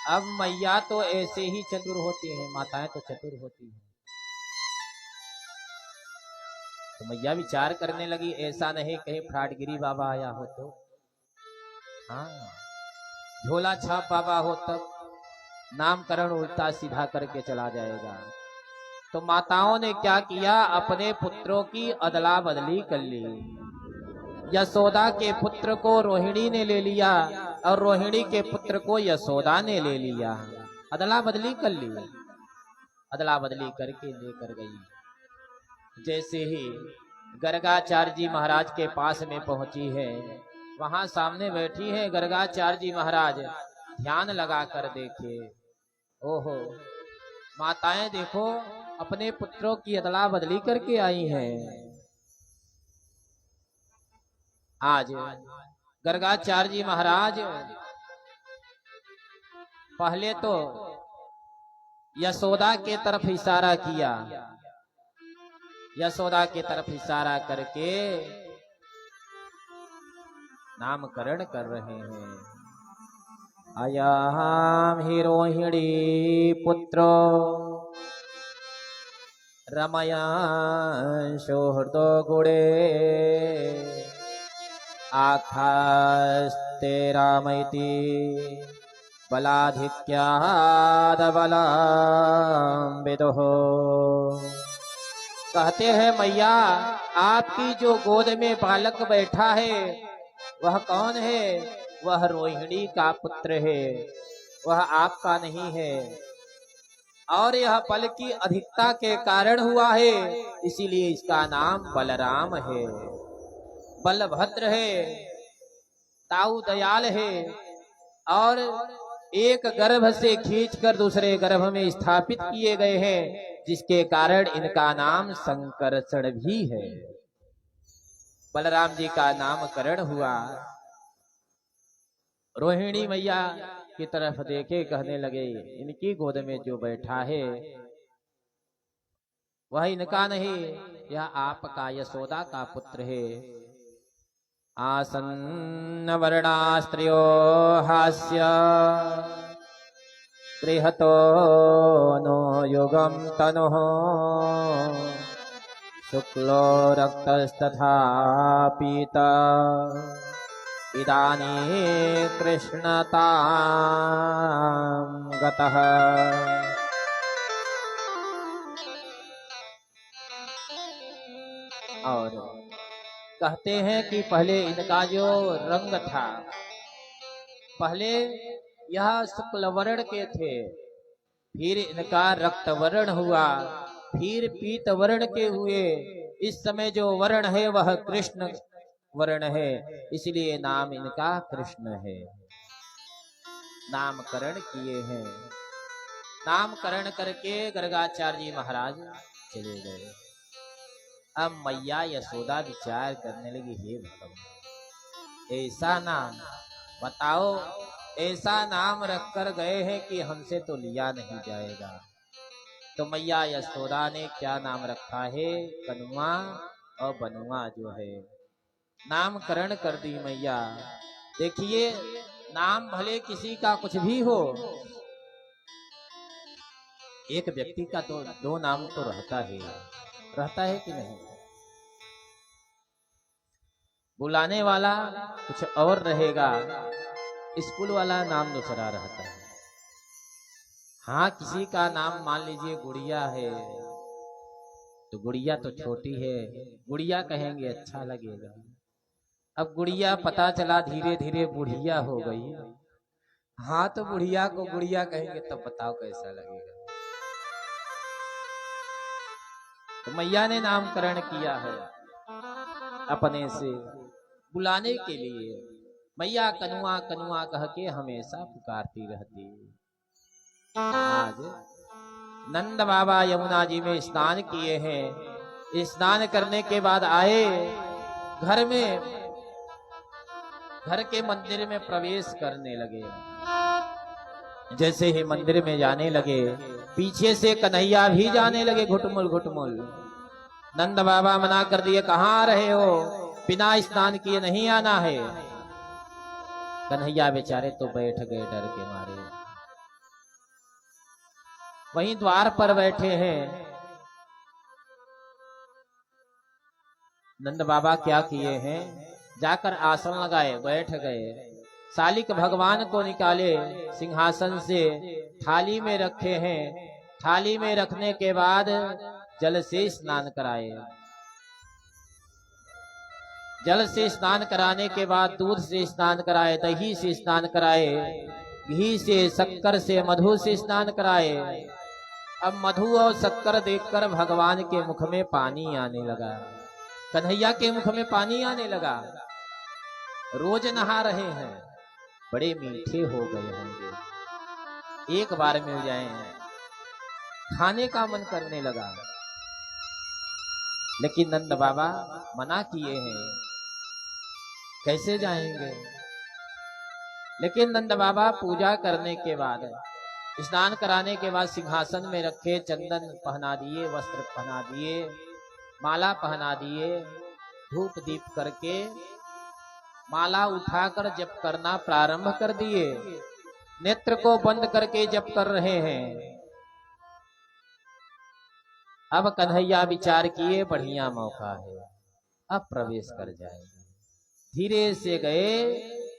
अब मैया तो ऐसे ही चतुर होती हैं, माताएं तो चतुर होती हैं। तो मैया विचार करने लगी ऐसा नहीं कहीं फ्राडगिरी बाबा आया हो तो, हाँ झोला छाप बाबा हो तब नामकरण उल्टा सीधा करके चला जाएगा। तो माताओं ने क्या किया, अपने पुत्रों की अदला बदली कर ली। यशोदा के पुत्र को रोहिणी ने ले लिया और रोहिणी के पुत्र को यशोदा ने ले लिया, अदला बदली कर ली। अदला बदली करके लेकर गई। जैसे ही गर्गाचार्य जी महाराज के पास में पहुंची है, वहां सामने बैठी है गर्गाचार्य जी महाराज, ध्यान लगा कर देखे, ओहो माताएं देखो अपने पुत्रों की अदला बदली करके आई हैं। आज गर्गाचार्य जी महाराज पहले तो यशोदा के तरफ इशारा किया, यशोदा के तरफ इशारा करके नामकरण कर रहे हैं। अयम हि रोहिणी पुत्रो रमयांशो हृदो गुणे आखास्ते रामैति बलाधिक्याद बलां विदुः। कहते हैं मैया आपकी जो गोद में बालक बैठा है वह कौन है, वह रोहिणी का पुत्र है, वह आपका नहीं है। और यह बल की अधिकता के कारण हुआ है, इसीलिए इसका नाम बलराम है। बलभद्र है, ताऊ दयाल है, और एक गर्भ से खींचकर दूसरे गर्भ में स्थापित किए गए हैं, जिसके कारण इनका नाम संकर्षण भी है। बलराम जी का नामकरण हुआ। रोहिणी मैया की तरफ देखे कहने लगे इनकी गोद में जो बैठा है वह इनका नहीं, यह आपका यशोदा का पुत्र है। आसन्न वर्णास्त्रियो हास्य गृहतो नो युगम तनुः शुक्लो रक्तस्तथा पीता इदानीं कृष्णतां गतः। और कहते हैं कि पहले इनका जो रंग था, पहले यह शुक्ल वर्ण के थे, फिर इनका रक्त वर्ण हुआ, फिर पीत वर्ण के हुए, इस समय जो वर्ण है वह कृष्ण वर्ण है, इसलिए नाम इनका कृष्ण है। नामकरण किए हैं। नामकरण करके गर्गाचार्य जी महाराज चले गए। अब मैया यशोदा विचार करने लगी, हे भगवान ऐसा नाम बताओ, ऐसा नाम रखकर गए हैं कि हमसे तो लिया नहीं जाएगा। तो मैया यशोदा ने क्या नाम रखा है? कनुआ और बनुआ जो है नामकरण कर दी मैया। देखिए नाम भले किसी का कुछ भी हो, एक व्यक्ति का तो दो नाम तो रहता है कि नहीं? बुलाने वाला कुछ और रहेगा, स्कूल वाला नाम दूसरा रहता है। हाँ, किसी का नाम मान लीजिए गुड़िया है, तो गुड़िया तो छोटी है, गुड़िया कहेंगे अच्छा लगेगा। अब गुड़िया पता चला धीरे धीरे बुढ़िया हो गई, हाँ तो बुढ़िया को गुड़िया कहेंगे, तब बताओ कैसा लगेगा। तो मैया ने नामकरण किया है अपने से बुलाने के लिए। मैया कनुआ कनुआ कह के हमेशा पुकारती रहती। आज नंद बाबा यमुना जी में स्नान किए हैं। स्नान करने के बाद आए घर में, घर के मंदिर में प्रवेश करने लगे। जैसे ही मंदिर में जाने लगे, पीछे से कन्हैया भी जाने लगे घुटमुल घुटमुल। नंद बाबा मना कर दिए, कहाँ आ रहे हो, बिना स्नान किए नहीं आना है। कन्हैया बेचारे तो बैठ गए डर के मारे, वहीं द्वार पर बैठे हैं। नंद बाबा क्या किए हैं, जाकर आसन लगाए, बैठ गए। शालिक भगवान को निकाले सिंहासन से, थाली में रखे हैं। थाली में रखने के बाद जल से स्नान कराए। जल से स्नान कराने के बाद दूध से स्नान कराए, दही से स्नान कराए, घी से, शक्कर से, मधु से स्नान कराए। अब मधु और शक्कर देखकर भगवान के मुख में पानी आने लगा, कन्हैया के मुख में पानी आने लगा। रोज नहा रहे हैं, बड़े मीठे हो गए होंगे, एक बार मिल जाए, खाने का मन करने लगा। लेकिन नंद बाबा मना किए हैं, कैसे जाएंगे। लेकिन नंद बाबा पूजा करने के बाद, स्नान कराने के बाद सिंहासन में रखे, चंदन पहना दिए, वस्त्र पहना दिए, माला पहना दिए, धूप दीप करके माला उठाकर जप करना प्रारंभ कर दिए। नेत्र को बंद करके जप कर रहे हैं। अब कन्हैया विचार किए, बढ़िया मौका है, अब प्रवेश कर जाएंगे। धीरे से गए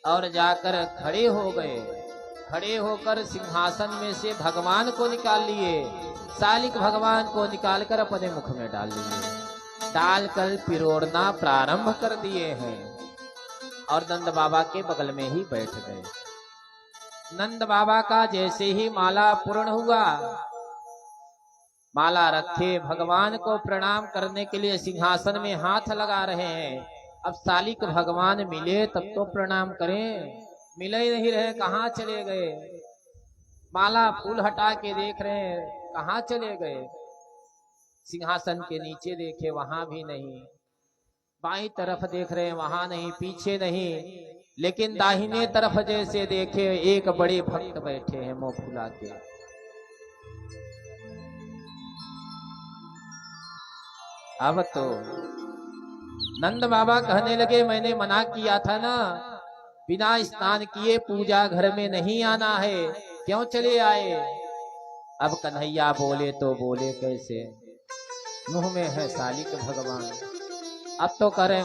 और जाकर खड़े हो गए। खड़े होकर सिंहासन में से भगवान को निकाल लिए, शालिक भगवान को निकालकर अपने मुख में डाल लिए, डालकर पिरोड़ना प्रारंभ कर दिए हैं और नंद बाबा के बगल में ही बैठ गए। नंद बाबा का जैसे ही माला पूर्ण हुआ, माला रखे, भगवान को प्रणाम करने के लिए सिंहासन में हाथ लगा रहे हैं। अब शालिक भगवान मिले तब तो प्रणाम करें, मिले ही नहीं रहे, कहाँ चले गए। माला फूल हटा के देख रहे हैं, कहाँ चले गए। सिंहासन के नीचे देखे, वहां भी नहीं। बाईं तरफ देख रहे हैं, वहां नहीं, पीछे नहीं। लेकिन दाहिने तरफ जैसे देखे, एक बड़े भक्त बैठे हैं मुंह फुला के। अब तो नंद बाबा कहने लगे, मैंने मना किया था ना, बिना स्नान किए पूजा घर में नहीं आना है, क्यों चले आए। अब कन्हैया बोले तो बोले कैसे, मुंह में है शालिक भगवान। अब तो करे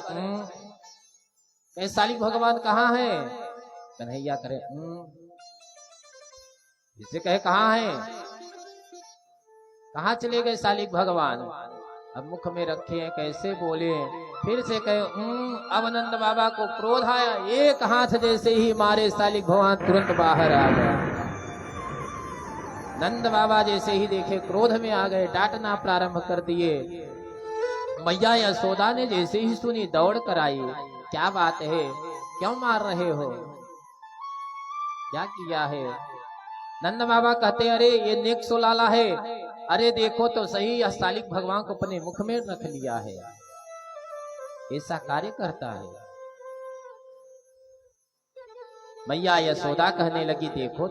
शालिक भगवान कहाँ है? कन्हैया करे जिसे कहे कहाँ है, कहाँ चले गए शालिक भगवान? अब मुख में रखे हैं, कैसे बोले? फिर से कहे अब नंद बाबा को क्रोध आया, एक हाथ जैसे ही मारे शालिक भगवान तुरंत बाहर आ गया। नंद बाबा जैसे ही देखे क्रोध में आ गए, डांटना प्रारंभ कर दिए। मैया यशोदा ने जैसे ही सुनी दौड़ कर आई, क्या बात है, क्यों मार रहे हो, क्या किया है? नंद बाबा कहते अरे ये नेक सोलाला है, अरे देखो तो सही, यह शालिक भगवान को अपने मुख में रख लिया है, ऐसा कार्य करता है। मैया यशोदा कहने लगी देखो,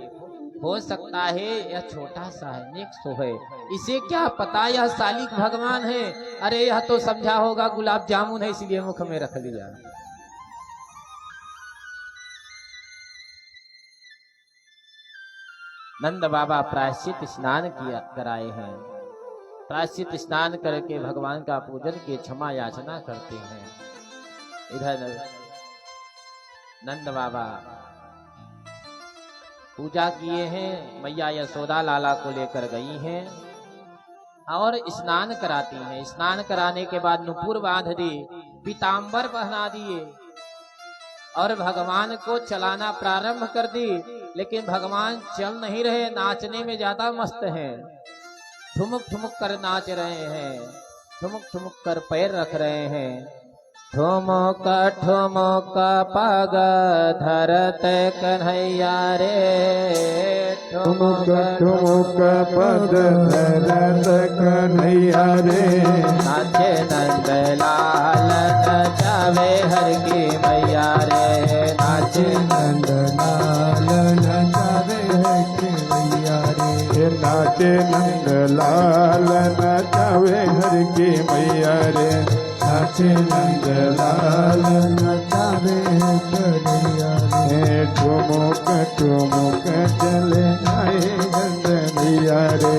हो सकता है यह छोटा सा है, नेक सो है, इसे क्या पता यह शालिक भगवान है। अरे यह तो समझा होगा गुलाब जामुन है, इसलिए मुख में रख लिया। नंद बाबा प्रायश्चित स्नान किया कराए हैं। प्रायश्चित स्नान करके भगवान का पूजन के क्षमा याचना करते हैं। इधर नंद बाबा पूजा किए हैं, मैया यशोदा लाला को लेकर गई हैं और स्नान कराती हैं। स्नान कराने के बाद नुपुर बांध दी, पीताम्बर पहना दिए और भगवान को चलाना प्रारंभ कर दी। लेकिन भगवान चल नहीं रहे, नाचने में ज्यादा मस्त हैं। ठुमुक ठुमुक कर नाच रहे हैं, ठुमुक ठुमुक कर पैर रख रहे हैं। ठुमुक ठुमुक पग धरत कन्हैया रे, ठुमुक ठुमुक पग धरत कन्हैया रे, नाचे नंद लाल नचावे हर की मैया रे, नाचे नंद लाल नचावे हर की मैया रे, नाचे नंद लाल नचावे हर की मैया रे, नाचे नंद लाल नचावे कन्हैया रे, ठुमुक ठुमुक चले आए कन्हैया रे,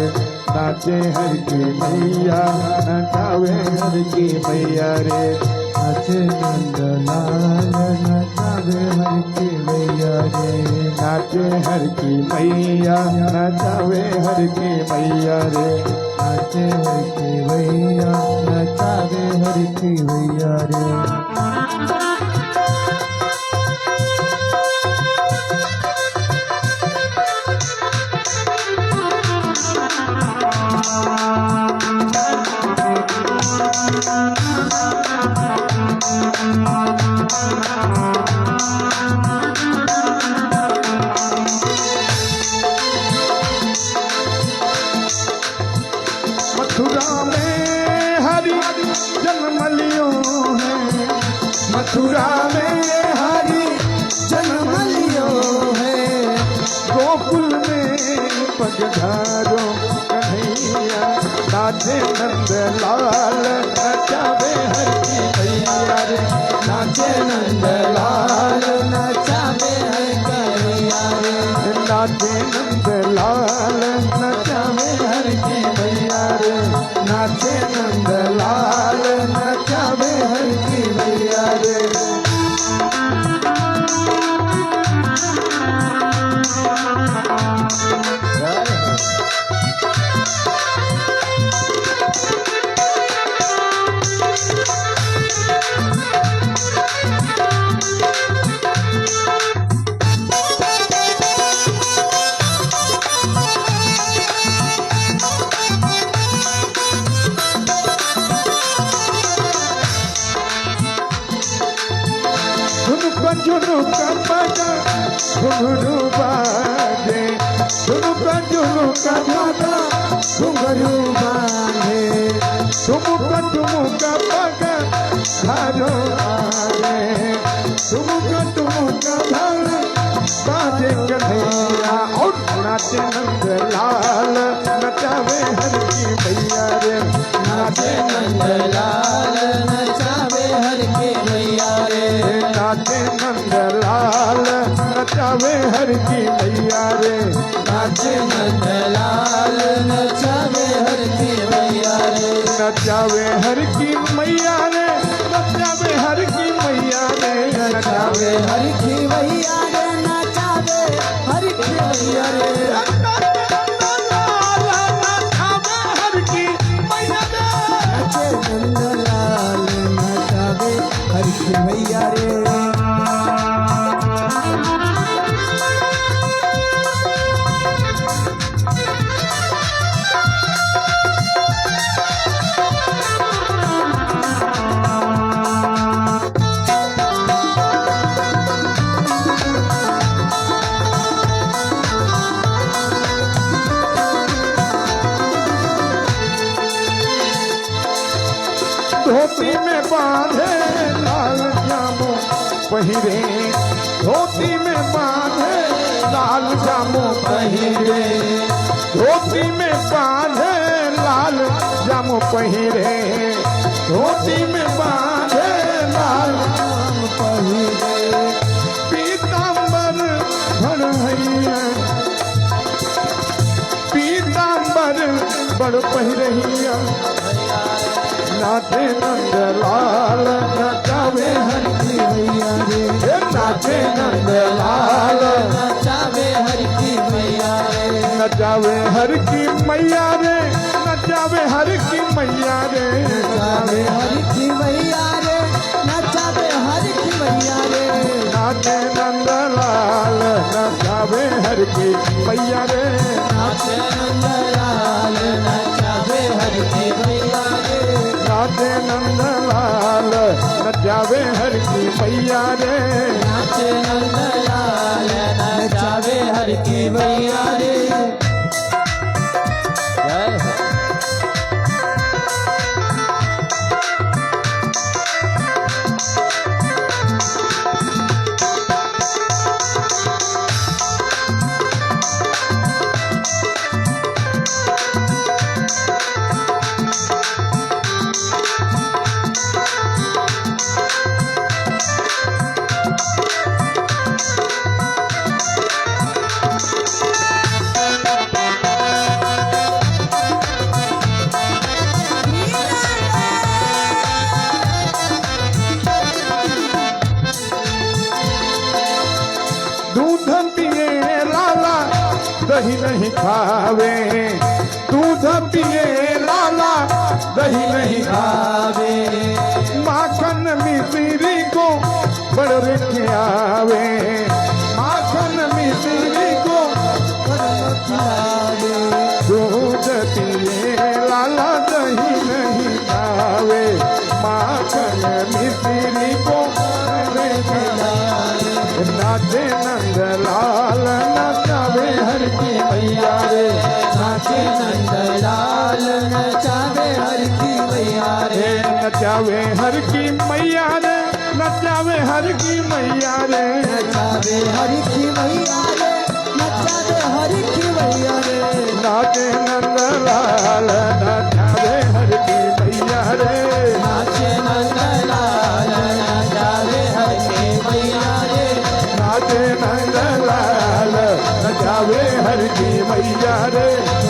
नाचे हर की मैया नचावे हर की मैया रे, नाचे नंद लाल नचावे हर की मैया रे, नाचे हर की मैया नचावे हर की मैया रे, नाचे हर की मैया नचावे हर की मैया रे। मथुरा में हरि जन्म लियो है, मथुरा में हरि जन्म लियो है, गोकुल में पगधारो कन्हैया, नाचे नंद लाल नचावे हर की मैया रे, नाचे नंद लाल नचावे हर कन्हैया रे, नाचे नंद लाल नचावे हर की मैया रे, नाचे नंद लाल नचावे हर की मैया रे। झुनुक पग घुंघरू बाजे, झुनुक झुनुक पग घुंघरू बाजे, ठुमुक ठुमुक पग घरो आगे, ठुमुक ठुमुक धर बाजे कन्हैया, और नाचे नंद लाल नचावे हर की मैया रे, नाचे नंद लाल नचावे हर की मैया रे, नाचे नंद लाल नचावे हर की मैया रे, नाचे नंद लाल नचावे हर की मैया रे, नचावे हर की मैया रे, नचावे हर की मैया रे, नचावे हर की मैया रे, नचावे हर की मैया रे, नचे नंदलाल नचावे हर की मैया रे। धोती में बांधे लाल जामो पहिरे, धोती में बांधे लाल जामो पहिरे, धोती में बांधे लाल जामो पहिरे, धोती में बांधे लाल जामो पहिरे, पीतांबर भड़ैया, पीतांबर बड़ पहिरैया, नाचे नंदलाल नचावे हर की मैया रे, नाचे नंदलाल नचावे हर की मैया रे, नचावे हर की मैया रे, नचावे हर की मैया रे, नचावे हर की मैया रे, नचावे हर की मैया रे, नाचे नंदलाल नचावे हर की मैया रे, नाचे नंदलाल नचावे हर की मैया रे, नाचे नंदलाल नचावे हर की मैया रे, नाचे नंदलाल नचावे हर की मैया रे। जय हो। दूध पिए लाला दही नहीं खावे, दूध पिए लाला दही नहीं खावे, माखन मिश्री को बड़ रखे आवे, माखन मिश्री को दूध पिए लाला दही नहीं खावे, माखन मिश्री को रखे आवे, नाचे नंदलाल नचावे हर की मैया रे, नाचे नंदलाल नचावे हर की मैया रे, नचावे हर की मैया रे, नचावे हर की मैया रे, नचावे हर की मैया रे, नचावे हर की मैया रे, नाचे नंदलाल नचावे हर की मैया रे, नाचे नंदलाल नचावे हर की मैया रे, नाचे नंदलाल नचावे हर की मैया रे,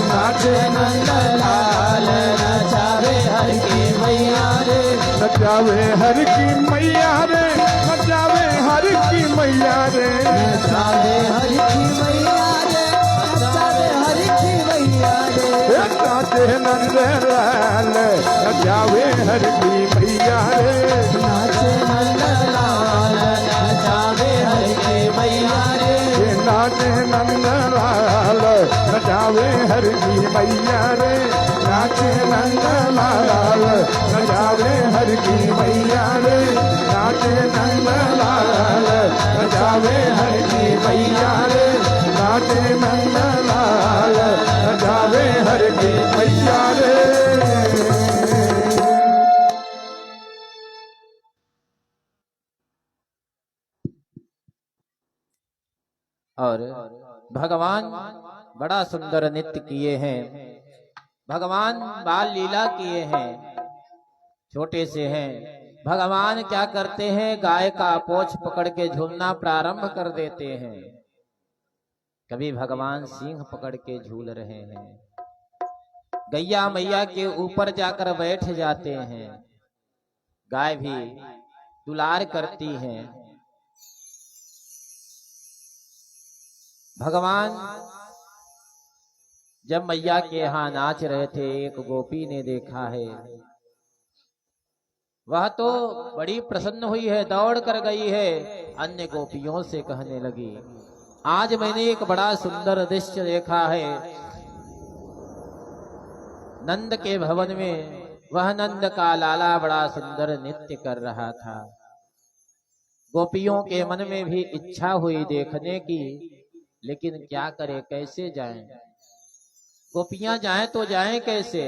नाचे नंदलाल नचावे हर की मैया रे, नचावे हर की मैया रे, नचावे हर की मैया रे, नचावे हर की मैया रे, नचावे हर की मैया रे, नाचे नंदलाल नचावे हर की मैया रे, नाचे नंदलाल नचावे हर की मैया रे, नाचे नंदलाल नचावे हर की मैया रे, नाचे नंदलाल नचावे हर की मैया रे, नाचे नंदलाल नचावे हर की मैया रे, नाचे नंदलाल नचावे हर की मैया रे। और भगवान बड़ा सुंदर नृत्य किए हैं, भगवान बाल लीला किए हैं, छोटे से हैं। भगवान क्या करते हैं, गाय का पोंछ पकड़ के झूलना प्रारंभ कर देते हैं। कभी भगवान सिंह पकड़ के झूल रहे हैं, गैया मैया के ऊपर जाकर बैठ जाते हैं। गाय भी दुलार करती हैं। भगवान जब मैया के यहाँ नाच रहे थे, एक गोपी ने देखा है। वह तो बड़ी प्रसन्न हुई है, दौड़ कर गई है, अन्य गोपियों से कहने लगी, आज मैंने एक बड़ा सुंदर दृश्य देखा है। नंद के भवन में वह नंद का लाला बड़ा सुंदर नृत्य कर रहा था। गोपियों के मन में भी इच्छा हुई देखने की, लेकिन क्या करे, कैसे जाएं? गोपियां जाएं तो जाएं कैसे?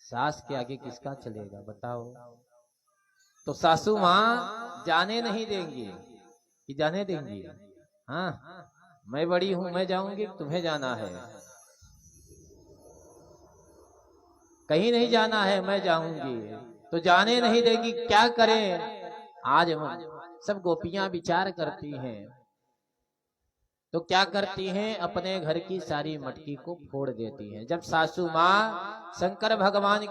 सास के आगे किसका चलेगा बताओ? तो सासू माँ जाने नहीं देंगी कि जाने देंगी? हाँ, मैं बड़ी हूं, मैं जाऊंगी, तुम्हें जाना है। कहीं नहीं जाना है, मैं जाऊंगी, तो जाने नहीं देगी। क्या करें? आज सब गोपियां विचार करती हैं, तो क्या करती हैं? अपने घर की सारी मटकी को फोड़ देती हैं। जब सासू माँ शंकर भगवान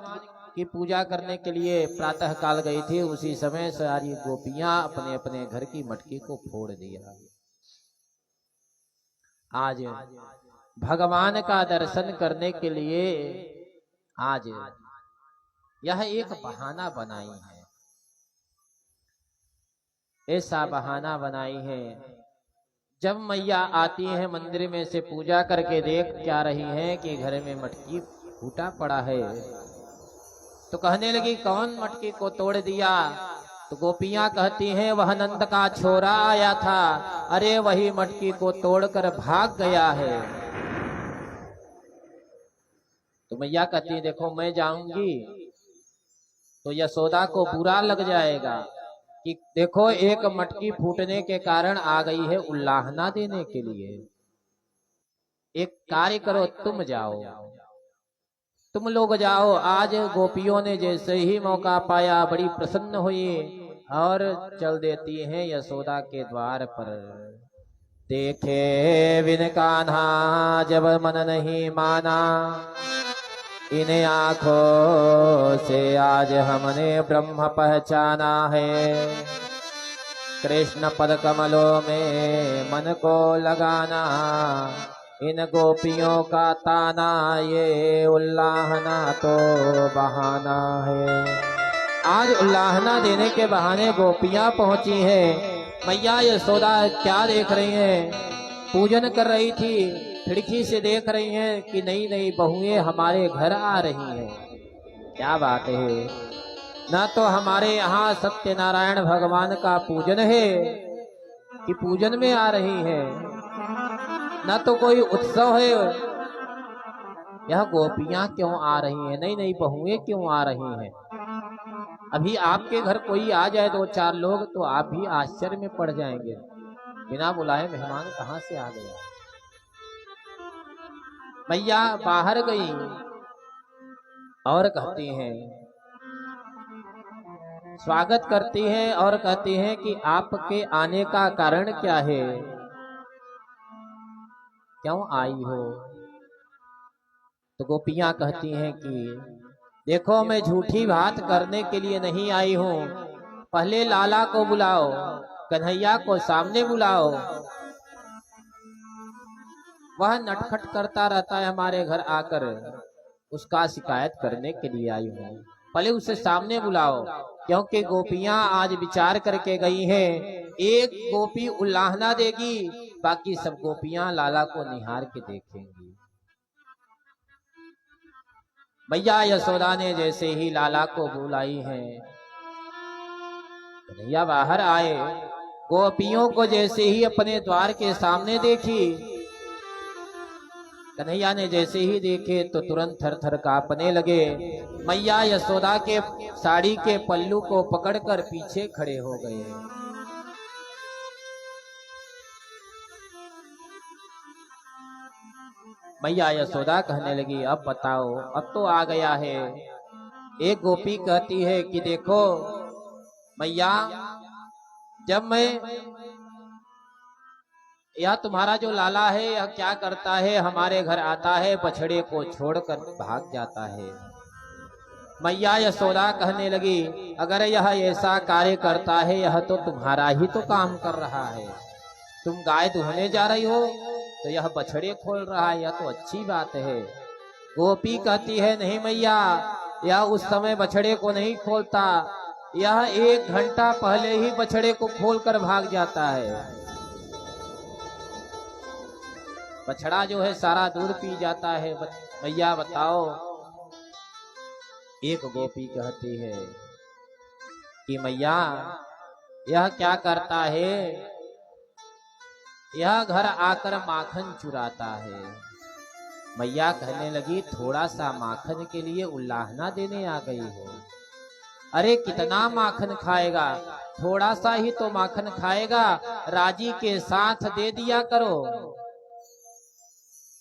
की पूजा करने के लिए प्रातः काल गई थी, उसी समय सारी गोपियां अपने अपने घर की मटकी को फोड़ दिया। आज भगवान का दर्शन करने के लिए आज यह एक बहाना बनाई है। ऐसा बहाना बनाई है, जब मैया आती है मंदिर में से पूजा करके देख क्या रही हैं कि घर में मटकी फूटा पड़ा है, तो कहने लगी, कौन मटकी को तोड़ दिया? तो गोपियां कहती हैं, वह नंद का छोरा आया था, अरे वही मटकी को तोड़कर भाग गया है। तो मैया कहती है, देखो मैं जाऊंगी तो यशोदा को बुरा लग जाएगा कि देखो एक मटकी फूटने के कारण आ गई है उल्लाहना देने के लिए। एक कार्य करो, तुम जाओ, तुम लोग जाओ। आज गोपियों ने जैसे ही मौका पाया बड़ी प्रसन्न हुई और चल देती हैं यशोदा के द्वार पर। देखे बिन कान्हा जब मन नहीं माना, इन आँखों से आज हमने ब्रह्म पहचाना है। कृष्ण पद कमलों में मन को लगाना, इन गोपियों का ताना, ये उल्लाहना तो बहाना है। आज उल्लाहना देने के बहाने गोपियां पहुंची हैं। मैया यशोदा क्या देख रही हैं? पूजन कर रही थी, खिड़की से देख रही हैं कि नई नई बहुएं हमारे घर आ रही हैं। क्या बात है! ना तो हमारे यहाँ सत्यनारायण भगवान का पूजन है कि पूजन में आ रही है, ना तो कोई उत्सव है। यह गोपियां क्यों आ रही हैं? नई नई बहुएं क्यों आ रही हैं? अभी आपके घर कोई आ जाए दो चार लोग तो आप भी आश्चर्य में पड़ जाएंगे, बिना बुलाए मेहमान कहाँ से आ गया। मैया बाहर गई और कहती हैं, स्वागत करती हैं और कहती हैं कि आपके आने का कारण क्या है, क्यों आई हो? तो गोपियां कहती हैं कि देखो मैं झूठी बात करने के लिए नहीं आई हूं, पहले लाला को बुलाओ, कन्हैया को सामने बुलाओ। वह नटखट करता रहता है हमारे घर आकर, उसका शिकायत करने के लिए आई हूं, पहले उसे सामने बुलाओ। क्योंकि गोपियां आज विचार करके गई हैं, एक गोपी उल्लाहना देगी, बाकी सब गोपियां लाला को निहार के देखेंगी। मैया यशोदा ने जैसे ही लाला को बुलाई है, कन्हैया बाहर आए, गोपियों को जैसे ही अपने द्वार के सामने देखी, कन्हैया ने जैसे ही देखे तो तुरंत थर थर कांपने लगे। मैया यशोदा के साड़ी के पल्लू को पकड़कर पीछे खड़े हो गए। मैया यशोदा कहने लगी, अब बताओ, अब तो आ गया है। एक गोपी कहती है कि देखो मैया, जब मैं यह तुम्हारा जो लाला है यह क्या करता है, हमारे घर आता है, बछड़े को छोड़कर भाग जाता है। मैया यशोदा कहने लगी, अगर यह ऐसा कार्य करता है, यह तो तुम्हारा ही तो काम कर रहा है। तुम गाय दुहने जा रही हो तो यह बछड़े खोल रहा है, यह तो अच्छी बात है। गोपी कहती है, नहीं मैया, यह उस समय बछड़े को नहीं खोलता, यह 1 घंटा पहले ही बछड़े को खोलकर भाग जाता है। बछड़ा जो है सारा दूध पी जाता है। मैया बताओ। एक गोपी कहती है कि मैया यह क्या करता है, यह घर आकर माखन चुराता है। मैया कहने लगी, थोड़ा सा माखन के लिए उल्लाहना देने आ गई हो? अरे कितना माखन खाएगा, थोड़ा सा ही तो माखन खाएगा, राजी के साथ दे दिया करो।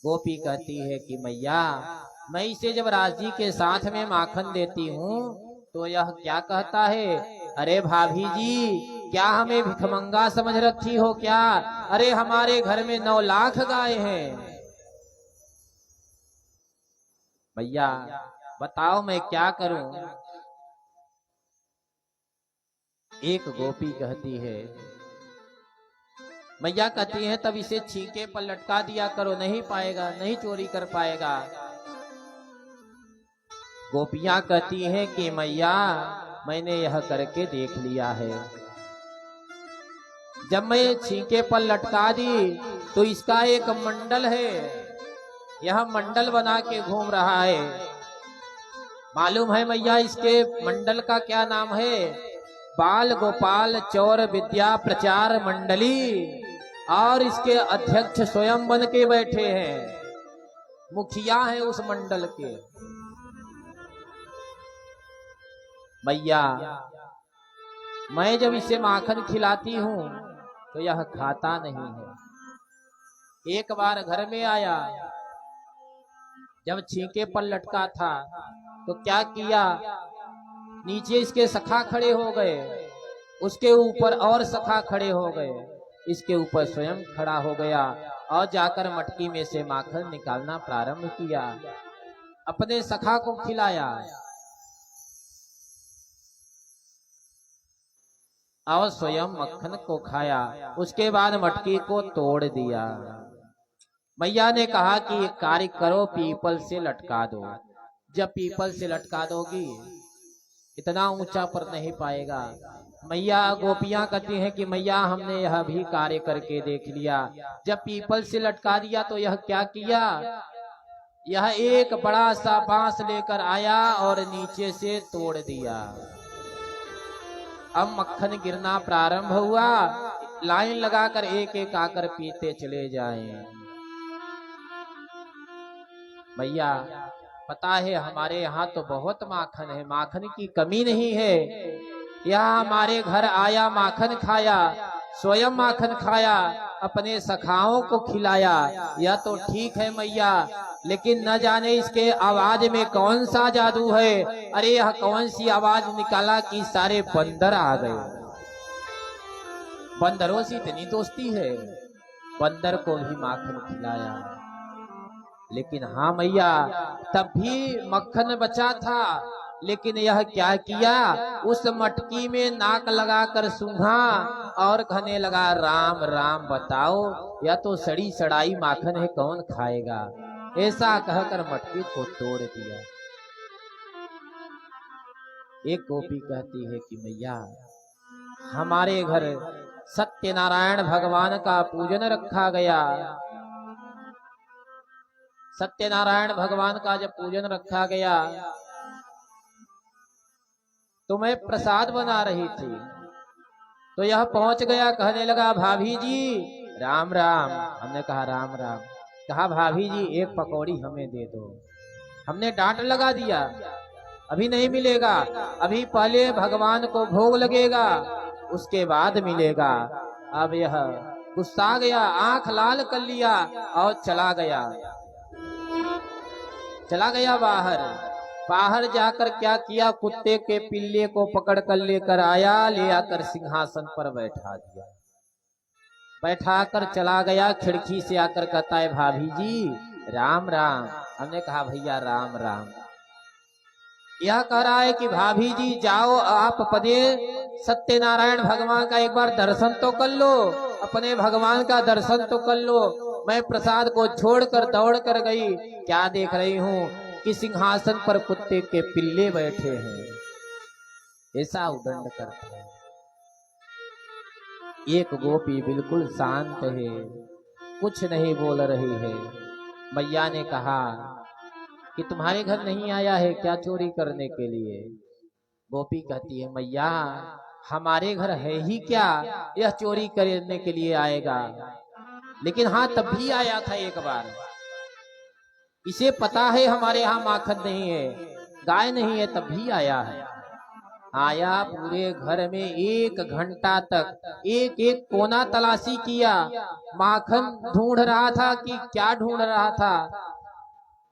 गोपी कहती है कि मैया, मैं इसे जब राजी के साथ में माखन देती हूँ तो यह क्या कहता है, अरे भाभी जी, क्या हमें भिखमंगा समझ रखी हो क्या? अरे हमारे घर में 9 लाख गाय हैं। भैया बताओ मैं क्या करूं? एक गोपी कहती है, मैया कहती है तब इसे छींके पर लटका दिया करो, नहीं पाएगा, नहीं चोरी कर पाएगा। गोपियां कहती हैं कि मैया मैंने यह करके देख लिया है, जब मैं छींके पर लटका दी तो इसका एक मंडल है, यह मंडल बना के घूम रहा है। मालूम है मैया इसके मंडल का क्या नाम है? बाल गोपाल चौर विद्या प्रचार मंडली, और इसके अध्यक्ष स्वयं बन के बैठे हैं, मुखिया है उस मंडल के। मैया मैं जब इसे माखन खिलाती हूँ तो यह खाता नहीं है। एक बार घर में आया, जब छींके पर लटका था तो क्या किया, नीचे इसके सखा खड़े हो गए, उसके ऊपर और सखा खड़े हो गए, इसके ऊपर स्वयं खड़ा हो गया और जाकर मटकी में से माखन निकालना प्रारंभ किया, अपने सखा को खिलाया और स्वयं मक्खन को खाया। उसके बाद मटकी को तोड़ दिया। मैया ने कहा कि एक कार्य करो, पीपल से लटका दो। जब पीपल से लटका दोगी इतना ऊंचा पर नहीं पाएगा। मैया गोपियां कहती हैं कि मैया हमने यह भी कार्य करके देख लिया, जब पीपल से लटका दिया तो यह क्या किया, यह एक बड़ा सा बांस लेकर आया और नीचे से तोड़ दिया। अब मक्खन गिरना प्रारंभ हुआ, लाइन लगाकर एक एक आकर पीते चले जाएं। मैया पता है हमारे यहाँ तो बहुत माखन है, माखन की कमी नहीं है। यहाँ हमारे घर आया, माखन खाया, स्वयं माखन खाया, अपने सखाओं को खिलाया, यह तो ठीक है मैया, लेकिन न जाने इसके आवाज में कौन सा जादू है। अरे यह कौन सी आवाज निकाला कि सारे बंदर आ गए। बंदरों से इतनी दोस्ती है, बंदर को भी माखन खिलाया। लेकिन हाँ मैया, तब भी मक्खन बचा था, लेकिन यह क्या किया, उस मटकी में नाक लगाकर सूंघा और कहने लगा, राम राम बताओ, यह तो सड़ी सड़ाई माखन है, कौन खाएगा। ऐसा कहकर मटकी को तोड़ दिया। एक गोपी कहती है कि मैया हमारे घर सत्यनारायण भगवान का पूजन रखा गया। सत्यनारायण भगवान का जब पूजन रखा गया तो मैं प्रसाद बना रही थी, तो यह पहुंच गया, कहने लगा, भाभी जी राम राम। हमने कहा राम राम। कहा भाभी जी एक पकौड़ी हमें दे दो। हमने डांट लगा दिया, अभी नहीं मिलेगा, अभी पहले भगवान को भोग लगेगा, उसके बाद मिलेगा। अब यह गुस्सा गया, आंख लाल कर लिया और चला गया बाहर जाकर क्या किया, कुत्ते के पिल्ले को पकड़ कर लेकर आया, ले आकर सिंहासन पर बैठा दिया। बैठा कर चला गया। खिड़की से आकर कहता है भाभी जी राम राम। हमने कहा भैया राम राम। यह कह रहा है कि भाभी जी जाओ आप अपने सत्यनारायण भगवान का एक बार दर्शन तो कर लो, अपने भगवान का दर्शन तो कर लो। मैं प्रसाद को छोड़कर दौड़ कर गई। क्या देख रही हूँ कि सिंहासन पर कुत्ते के पिल्ले बैठे हैं। ऐसा उदंड करते हैं। एक गोपी बिल्कुल शांत है, कुछ नहीं बोल रही है। मैया ने कहा कि तुम्हारे घर नहीं आया है क्या चोरी करने के लिए? गोपी कहती है मैया हमारे घर है ही क्या, यह चोरी करने के लिए आएगा। लेकिन हाँ तब भी आया था एक बार। इसे पता है हमारे यहाँ माखन नहीं है, गाय नहीं है, तब भी आया है। आया, पूरे घर में 1 घंटा तक एक एक कोना तलाशी किया। माखन ढूंढ रहा था कि क्या ढूंढ रहा था।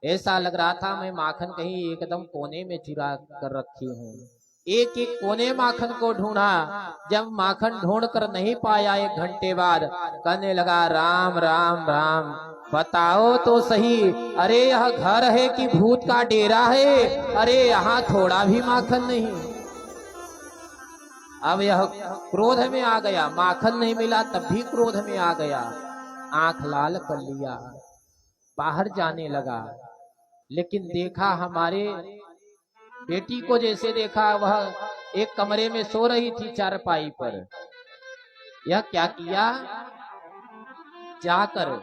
ऐसा लग रहा था मैं माखन कहीं एकदम कोने में चुरा कर रखी हूँ। एक एक कोने माखन को ढूंढा। जब माखन ढूंढ कर नहीं पाया 1 घंटे बाद कहने लगा राम राम राम, बताओ तो सही, अरे यह घर है कि भूत का डेरा है? अरे यहाँ थोड़ा भी माखन नहीं। अब यह क्रोध में आ गया, माखन नहीं मिला तब भी क्रोध में आ गया। आंख लाल कर लिया, बाहर जाने लगा। लेकिन देखा हमारे बेटी को, जैसे देखा वह एक कमरे में सो रही थी चारपाई पर। यह क्या किया, जाकर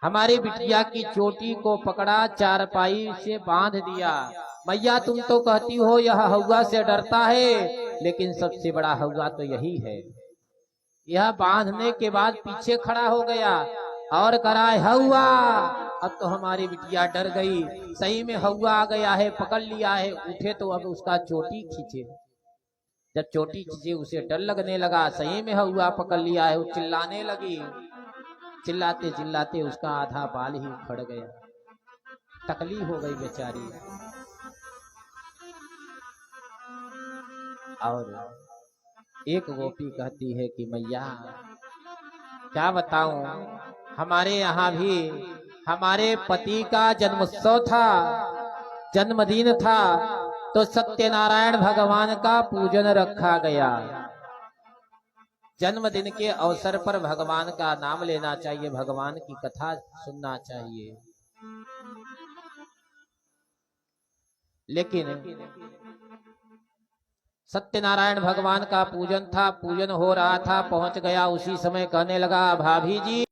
हमारी बिटिया की चोटी को पकड़ा, चारपाई से बांध दिया। मैया तुम तो कहती हो यह हौवा से डरता है, लेकिन सबसे बड़ा हौवा तो यही है। यह बांधने के बाद पीछे खड़ा हो गया और कराए हौवा। अब तो हमारी बिटिया डर गई, सही में हौवा आ गया है, पकड़ लिया है। उठे तो अब उसका चोटी खींचे। जब चोटी खींचे उसे डर लगने लगा, सही में हौवा पकड़ लिया है। वो चिल्लाने लगी, चिल्लाते चिल्लाते उसका आधा बाल ही उखड़ गया। टकली हो गई बेचारी। और एक गोपी कहती है कि मैया क्या बताऊं, हमारे यहाँ भी हमारे पति का जन्मोत्सव था, जन्मदिन था, तो सत्यनारायण भगवान का पूजन रखा गया। जन्मदिन के अवसर पर भगवान का नाम लेना चाहिए, भगवान की कथा सुनना चाहिए। लेकिन सत्यनारायण भगवान का पूजन था, पूजन हो रहा था, पहुंच गया। उसी समय कहने लगा भाभी जी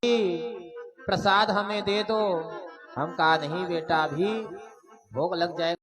प्रसाद हमें दे दो। हम कहा नहीं बेटा, अभी भोग लग जाएगा।